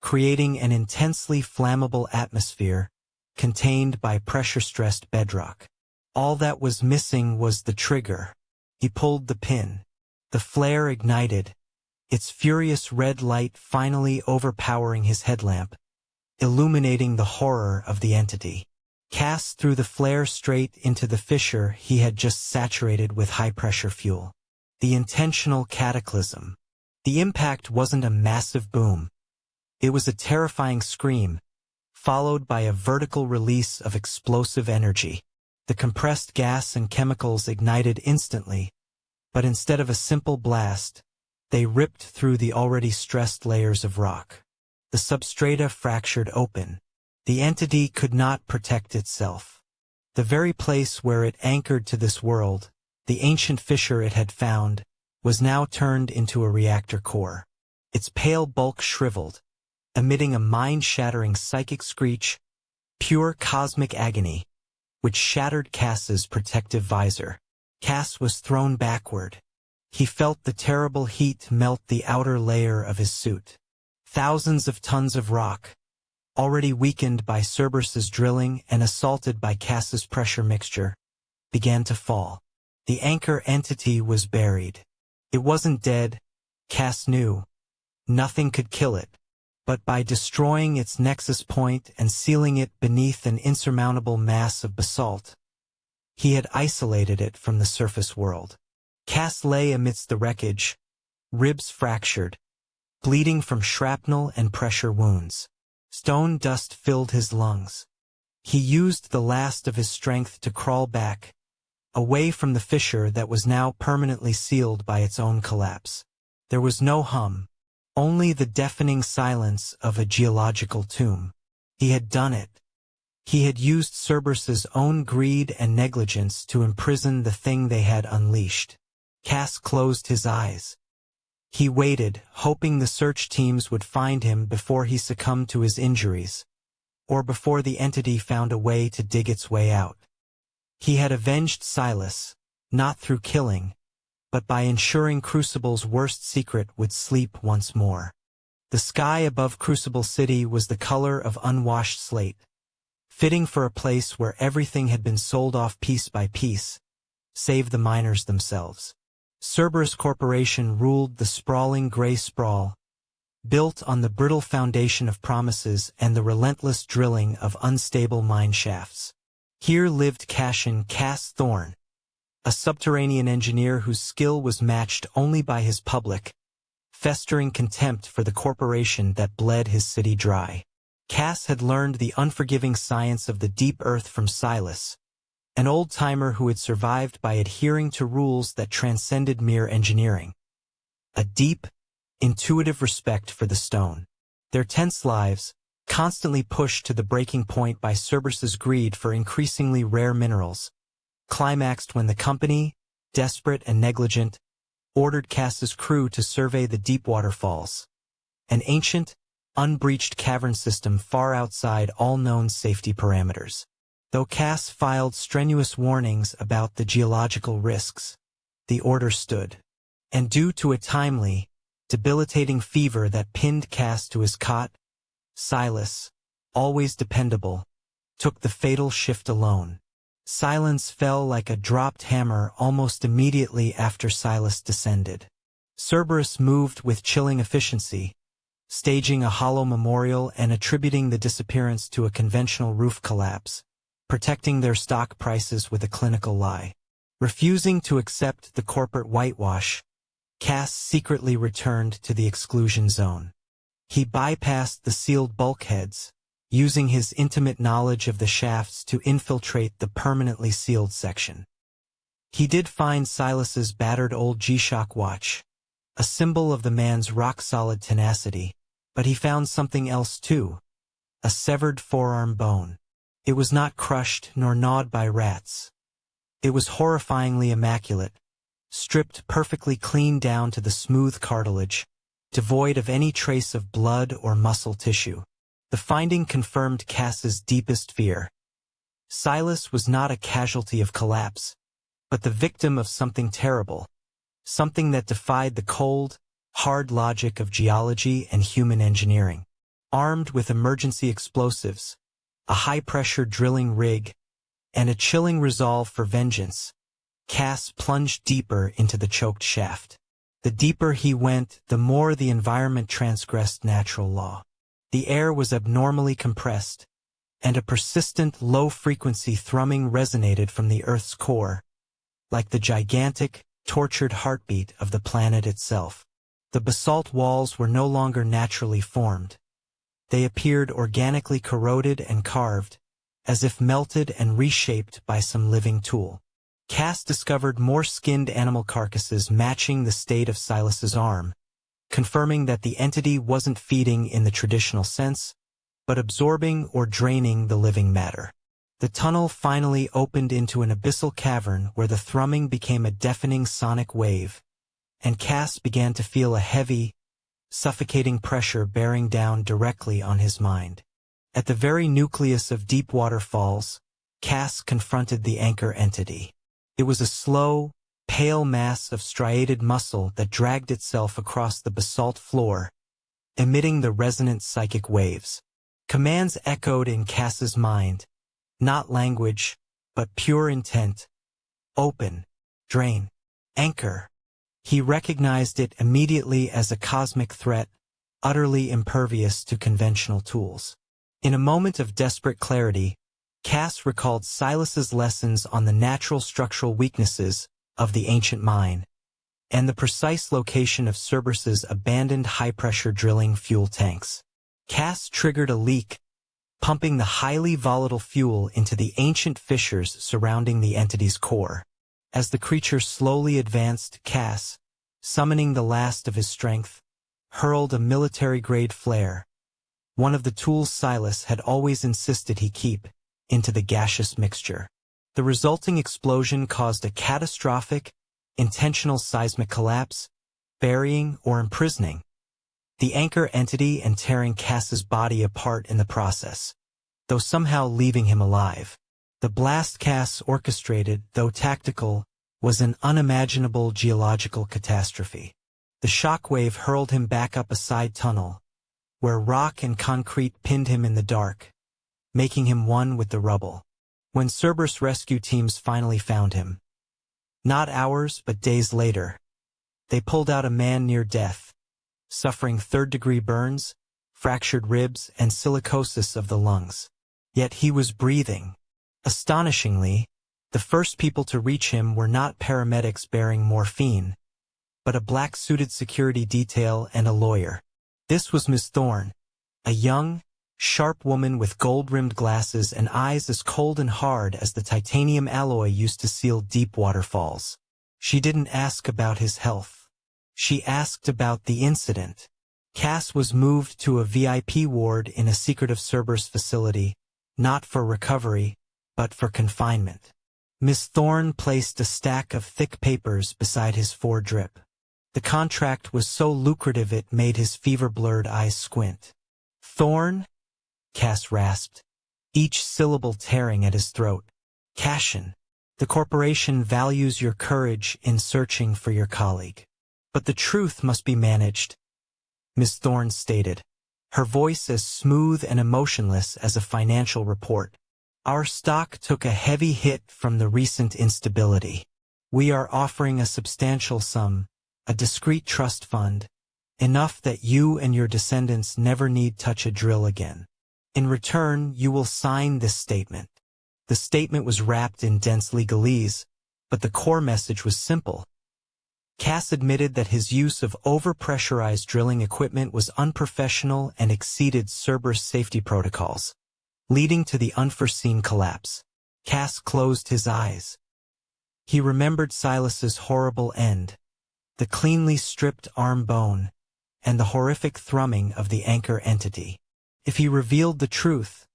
creating an intensely flammable atmosphere, contained by pressure-stressed bedrock. All that was missing was the trigger. He pulled the pin. The flare ignited, its furious red light finally overpowering his headlamp, illuminating the horror of the entity. Cass threw the flare straight into the fissure he had just saturated with high-pressure fuel. The intentional cataclysm. The impact wasn't a massive boom. It was a terrifying scream, followed by a vertical release of explosive energy. The compressed gas and chemicals ignited instantly, but instead of a simple blast, they ripped through the already stressed layers of rock. The substrata fractured open. The entity could not protect itself. The very place where it anchored to this world, the ancient fissure it had found, was now turned into a reactor core. Its pale bulk shriveled, emitting a mind-shattering psychic screech, pure cosmic agony, which shattered Cass's protective visor. Cass was thrown backward. He felt the terrible heat melt the outer layer of his suit. Thousands of tons of rock, already weakened by Cerberus's drilling and assaulted by Cass's pressure mixture, began to fall. The anchor entity was buried. It wasn't dead, Cass knew. Nothing could kill it. But by destroying its nexus point and sealing it beneath an insurmountable mass of basalt, he had isolated it from the surface world. Cass lay amidst the wreckage, ribs fractured, bleeding from shrapnel and pressure wounds. Stone dust filled his lungs. He used the last of his strength to crawl back, away from the fissure that was now permanently sealed by its own collapse. There was no hum, only the deafening silence of a geological tomb. He had done it. He had used Cerberus's own greed and negligence to imprison the thing they had unleashed. Cass closed his eyes. He waited, hoping the search teams would find him before he succumbed to his injuries, or before the entity found a way to dig its way out. He had avenged Silas, not through killing, but by ensuring Crucible's worst secret would sleep once more. The sky above Crucible City was the color of unwashed slate, fitting for a place where everything had been sold off piece by piece, save the miners themselves. Cerberus Corporation ruled the sprawling gray sprawl, built on the brittle foundation of promises and the relentless drilling of unstable mine shafts. Here lived Cassian Thorne, a subterranean engineer whose skill was matched only by his public, festering contempt for the corporation that bled his city dry. Cass had learned the unforgiving science of the deep earth from Silas, an old-timer who had survived by adhering to rules that transcended mere engineering. A deep, intuitive respect for the stone. Their tense lives, constantly pushed to the breaking point by Cerberus's greed for increasingly rare minerals, climaxed when the company, desperate and negligent, ordered Cass's crew to survey the deep waterfalls, an ancient, unbreached cavern system far outside all known safety parameters. Though Cass filed strenuous warnings about the geological risks, the order stood. And due to a timely, debilitating fever that pinned Cass to his cot, Silas, always dependable, took the fatal shift alone. Silence fell like a dropped hammer almost immediately after Silas descended. Cerberus moved with chilling efficiency, staging a hollow memorial and attributing the disappearance to a conventional roof collapse, protecting their stock prices with a clinical lie. Refusing to accept the corporate whitewash, Cass secretly returned to the exclusion zone. He bypassed the sealed bulkheads, using his intimate knowledge of the shafts to infiltrate the permanently sealed section. He did find Silas's battered old G-Shock watch, a symbol of the man's rock-solid tenacity, but he found something else too, a severed forearm bone. It was not crushed nor gnawed by rats. It was horrifyingly immaculate, stripped perfectly clean down to the smooth cartilage, devoid of any trace of blood or muscle tissue. The finding confirmed Cass's deepest fear. Silas was not a casualty of collapse, but the victim of something terrible, something that defied the cold, hard logic of geology and human engineering. Armed with emergency explosives, a high-pressure drilling rig, and a chilling resolve for vengeance, Cass plunged deeper into the choked shaft. The deeper he went, the more the environment transgressed natural law. The air was abnormally compressed, and a persistent low-frequency thrumming resonated from the Earth's core, like the gigantic, tortured heartbeat of the planet itself. The basalt walls were no longer naturally formed. They appeared organically corroded and carved, as if melted and reshaped by some living tool. Cass discovered more skinned animal carcasses matching the state of Silas's arm, confirming that the entity wasn't feeding in the traditional sense, but absorbing or draining the living matter. The tunnel finally opened into an abyssal cavern where the thrumming became a deafening sonic wave, and Cass began to feel a heavy, suffocating pressure bearing down directly on his mind. At the very nucleus of Deepwater Falls, Cass confronted the anchor entity. It was a slow, pale mass of striated muscle that dragged itself across the basalt floor, emitting the resonant psychic waves. Commands echoed in Cass's mind, not language, but pure intent. Open, drain, anchor. He recognized it immediately as a cosmic threat, utterly impervious to conventional tools. In a moment of desperate clarity, Cass recalled Silas's lessons on the natural structural weaknesses of the ancient mine, and the precise location of Cerberus's abandoned high-pressure drilling fuel tanks. Cass triggered a leak, pumping the highly volatile fuel into the ancient fissures surrounding the entity's core. As the creature slowly advanced, Cass, summoning the last of his strength, hurled a military-grade flare, one of the tools Silas had always insisted he keep, into the gaseous mixture. The resulting explosion caused a catastrophic, intentional seismic collapse, burying or imprisoning the anchor entity and tearing Cass's body apart in the process, though somehow leaving him alive. The blast Cass orchestrated, though tactical, was an unimaginable geological catastrophe. The shockwave hurled him back up a side tunnel, where rock and concrete pinned him in the dark, making him one with the rubble. When Cerberus rescue teams finally found him, not hours but days later, they pulled out a man near death, suffering third-degree burns, fractured ribs, and silicosis of the lungs. Yet he was breathing. Astonishingly, the first people to reach him were not paramedics bearing morphine, but a black-suited security detail and a lawyer. This was Miss Thorne, a young, sharp woman with gold-rimmed glasses and eyes as cold and hard as the titanium alloy used to seal Deepwater Falls. She didn't ask about his health. She asked about the incident. Cass was moved to a VIP ward in a secretive Cerberus facility, not for recovery, but for confinement. Miss Thorne placed a stack of thick papers beside his foredrip. The contract was so lucrative it made his fever-blurred eyes squint. "Thorne?" Cass rasped, each syllable tearing at his throat. "Cassian, the corporation values your courage in searching for your colleague. But the truth must be managed," Miss Thorne stated, her voice as smooth and emotionless as a financial report. "Our stock took a heavy hit from the recent instability. We are offering a substantial sum, a discreet trust fund, enough that you and your descendants never need touch a drill again. In return, you will sign this statement." The statement was wrapped in dense legalese, but the core message was simple. Cass admitted that his use of overpressurized drilling equipment was unprofessional and exceeded Cerberus safety protocols, leading to the unforeseen collapse. Cass closed his eyes. He remembered Silas's horrible end, the cleanly stripped arm bone, and the horrific thrumming of the anchor entity. If he revealed the truth,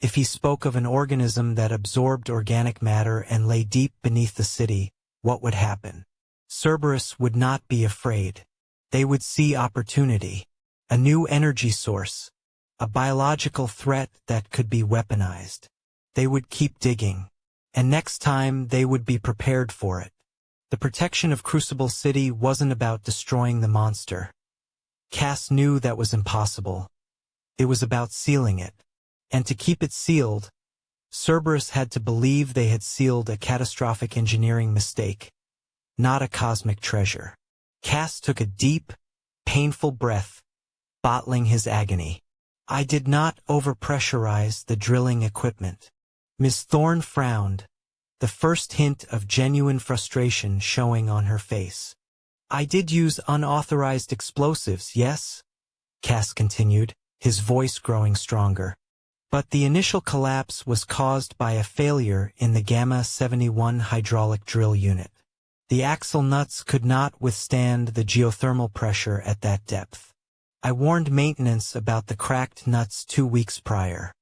if he spoke of an organism that absorbed organic matter and lay deep beneath the city, what would happen? Cerberus would not be afraid. They would see opportunity, a new energy source, a biological threat that could be weaponized. They would keep digging, and next time they would be prepared for it. The protection of Crucible City wasn't about destroying the monster. Cass knew that was impossible. It was about sealing it. And to keep it sealed, Cerberus had to believe they had sealed a catastrophic engineering mistake, not a cosmic treasure. Cass took a deep, painful breath, bottling his agony. "I did not overpressurize the drilling equipment." Miss Thorne frowned, the first hint of genuine frustration showing on her face. "I did use unauthorized explosives, yes?" Cass continued, his voice growing stronger. "But the initial collapse was caused by a failure in the Gamma 71 hydraulic drill unit. The axle nuts could not withstand the geothermal pressure at that depth. I warned maintenance about the cracked nuts 2 weeks prior.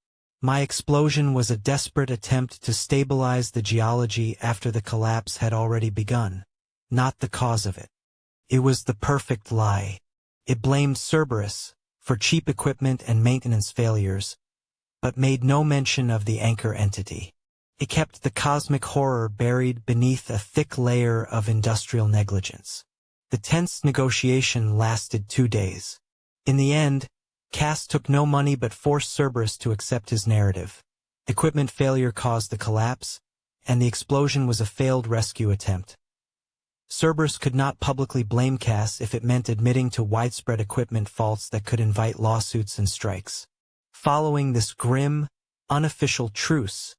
My explosion was a desperate attempt to stabilize the geology after the collapse had already begun, not the cause of it. It was the perfect lie. It blamed Cerberus for cheap equipment and maintenance failures, but made no mention of the anchor entity. It kept the cosmic horror buried beneath a thick layer of industrial negligence. The tense negotiation lasted 2 days. In the end, Cass took no money but forced Cerberus to accept his narrative. Equipment failure caused the collapse, and the explosion was a failed rescue attempt. Cerberus could not publicly blame Cass if it meant admitting to widespread equipment faults that could invite lawsuits and strikes. Following this grim, unofficial truce,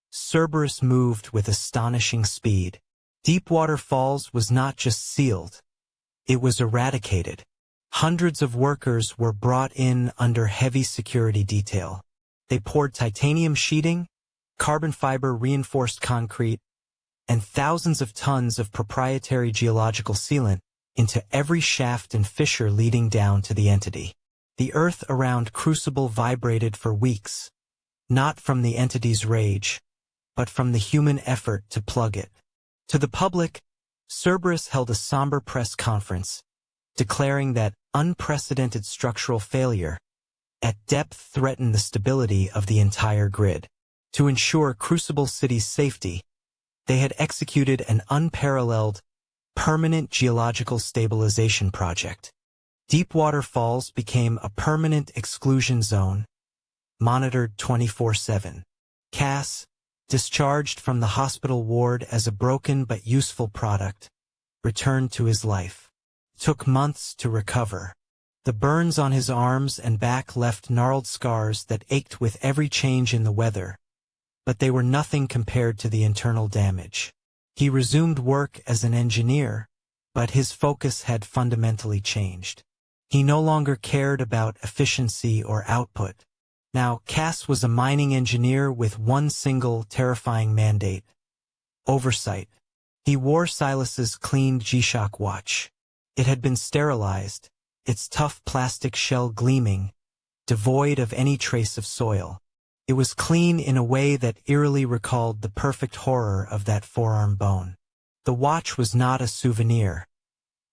Cerberus moved with astonishing speed. Deepwater Falls was not just sealed, it was eradicated. Hundreds of workers were brought in under heavy security detail. They poured titanium sheeting, carbon fiber reinforced concrete, and thousands of tons of proprietary geological sealant into every shaft and fissure leading down to the entity. The earth around Crucible vibrated for weeks, not from the entity's rage, but from the human effort to plug it. To the public, Cerberus held a somber press conference, declaring that unprecedented structural failure at depth threatened the stability of the entire grid. To ensure Crucible City's safety, they had executed an unparalleled, permanent geological stabilization project. Deepwater Falls became a permanent exclusion zone, monitored 24/7. Cass, discharged from the hospital ward as a broken but useful product, returned to his life. It took months to recover. The burns on his arms and back left gnarled scars that ached with every change in the weather, but they were nothing compared to the internal damage. He resumed work as an engineer, but his focus had fundamentally changed. He no longer cared about efficiency or output. Now, Cass was a mining engineer with one single terrifying mandate: oversight. He wore Silas's cleaned G-Shock watch. It had been sterilized, its tough plastic shell gleaming, devoid of any trace of soil. It was clean in a way that eerily recalled the perfect horror of that forearm bone. The watch was not a souvenir.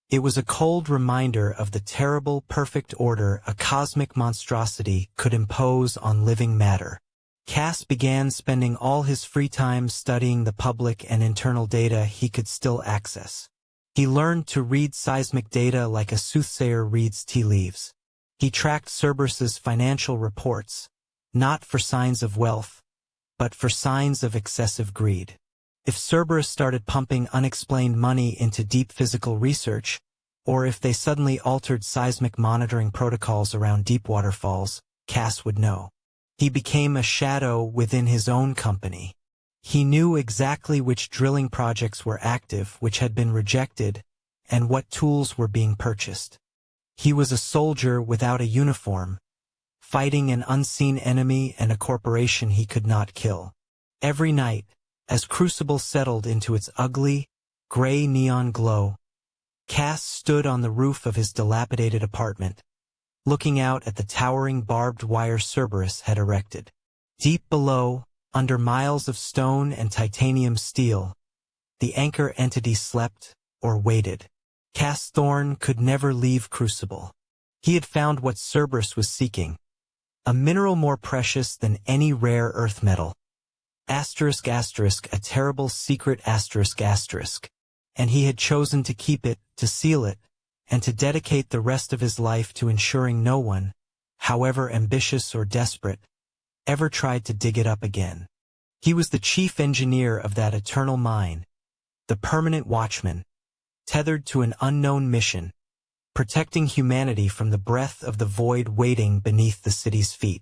It was a cold reminder of the terrible, perfect order a cosmic monstrosity could impose on living matter. Cass began spending all his free time studying the public and internal data he could still access. He learned to read seismic data like a soothsayer reads tea leaves. He tracked Cerberus's financial reports, not for signs of wealth, but for signs of excessive greed. If Cerberus started pumping unexplained money into deep physical research, or if they suddenly altered seismic monitoring protocols around Deepwater Falls, Cass would know. He became a shadow within his own company. He knew exactly which drilling projects were active, which had been rejected, and what tools were being purchased. He was a soldier without a uniform, fighting an unseen enemy and a corporation he could not kill. Every night, as Crucible settled into its ugly, gray neon glow, Cass stood on the roof of his dilapidated apartment, looking out at the towering barbed wire Cerberus had erected. Deep below, under miles of stone and titanium steel, the anchor entity slept or waited. Cassian Thorne could never leave Crucible. He had found what Cerberus was seeking, a mineral more precious than any rare earth metal. ***, a terrible secret ***, and he had chosen to keep it, to seal it, and to dedicate the rest of his life to ensuring no one, however ambitious or desperate, ever tried to dig it up again. He was the chief engineer of that eternal mine, the permanent watchman, tethered to an unknown mission, protecting humanity from the breath of the void waiting beneath the city's feet.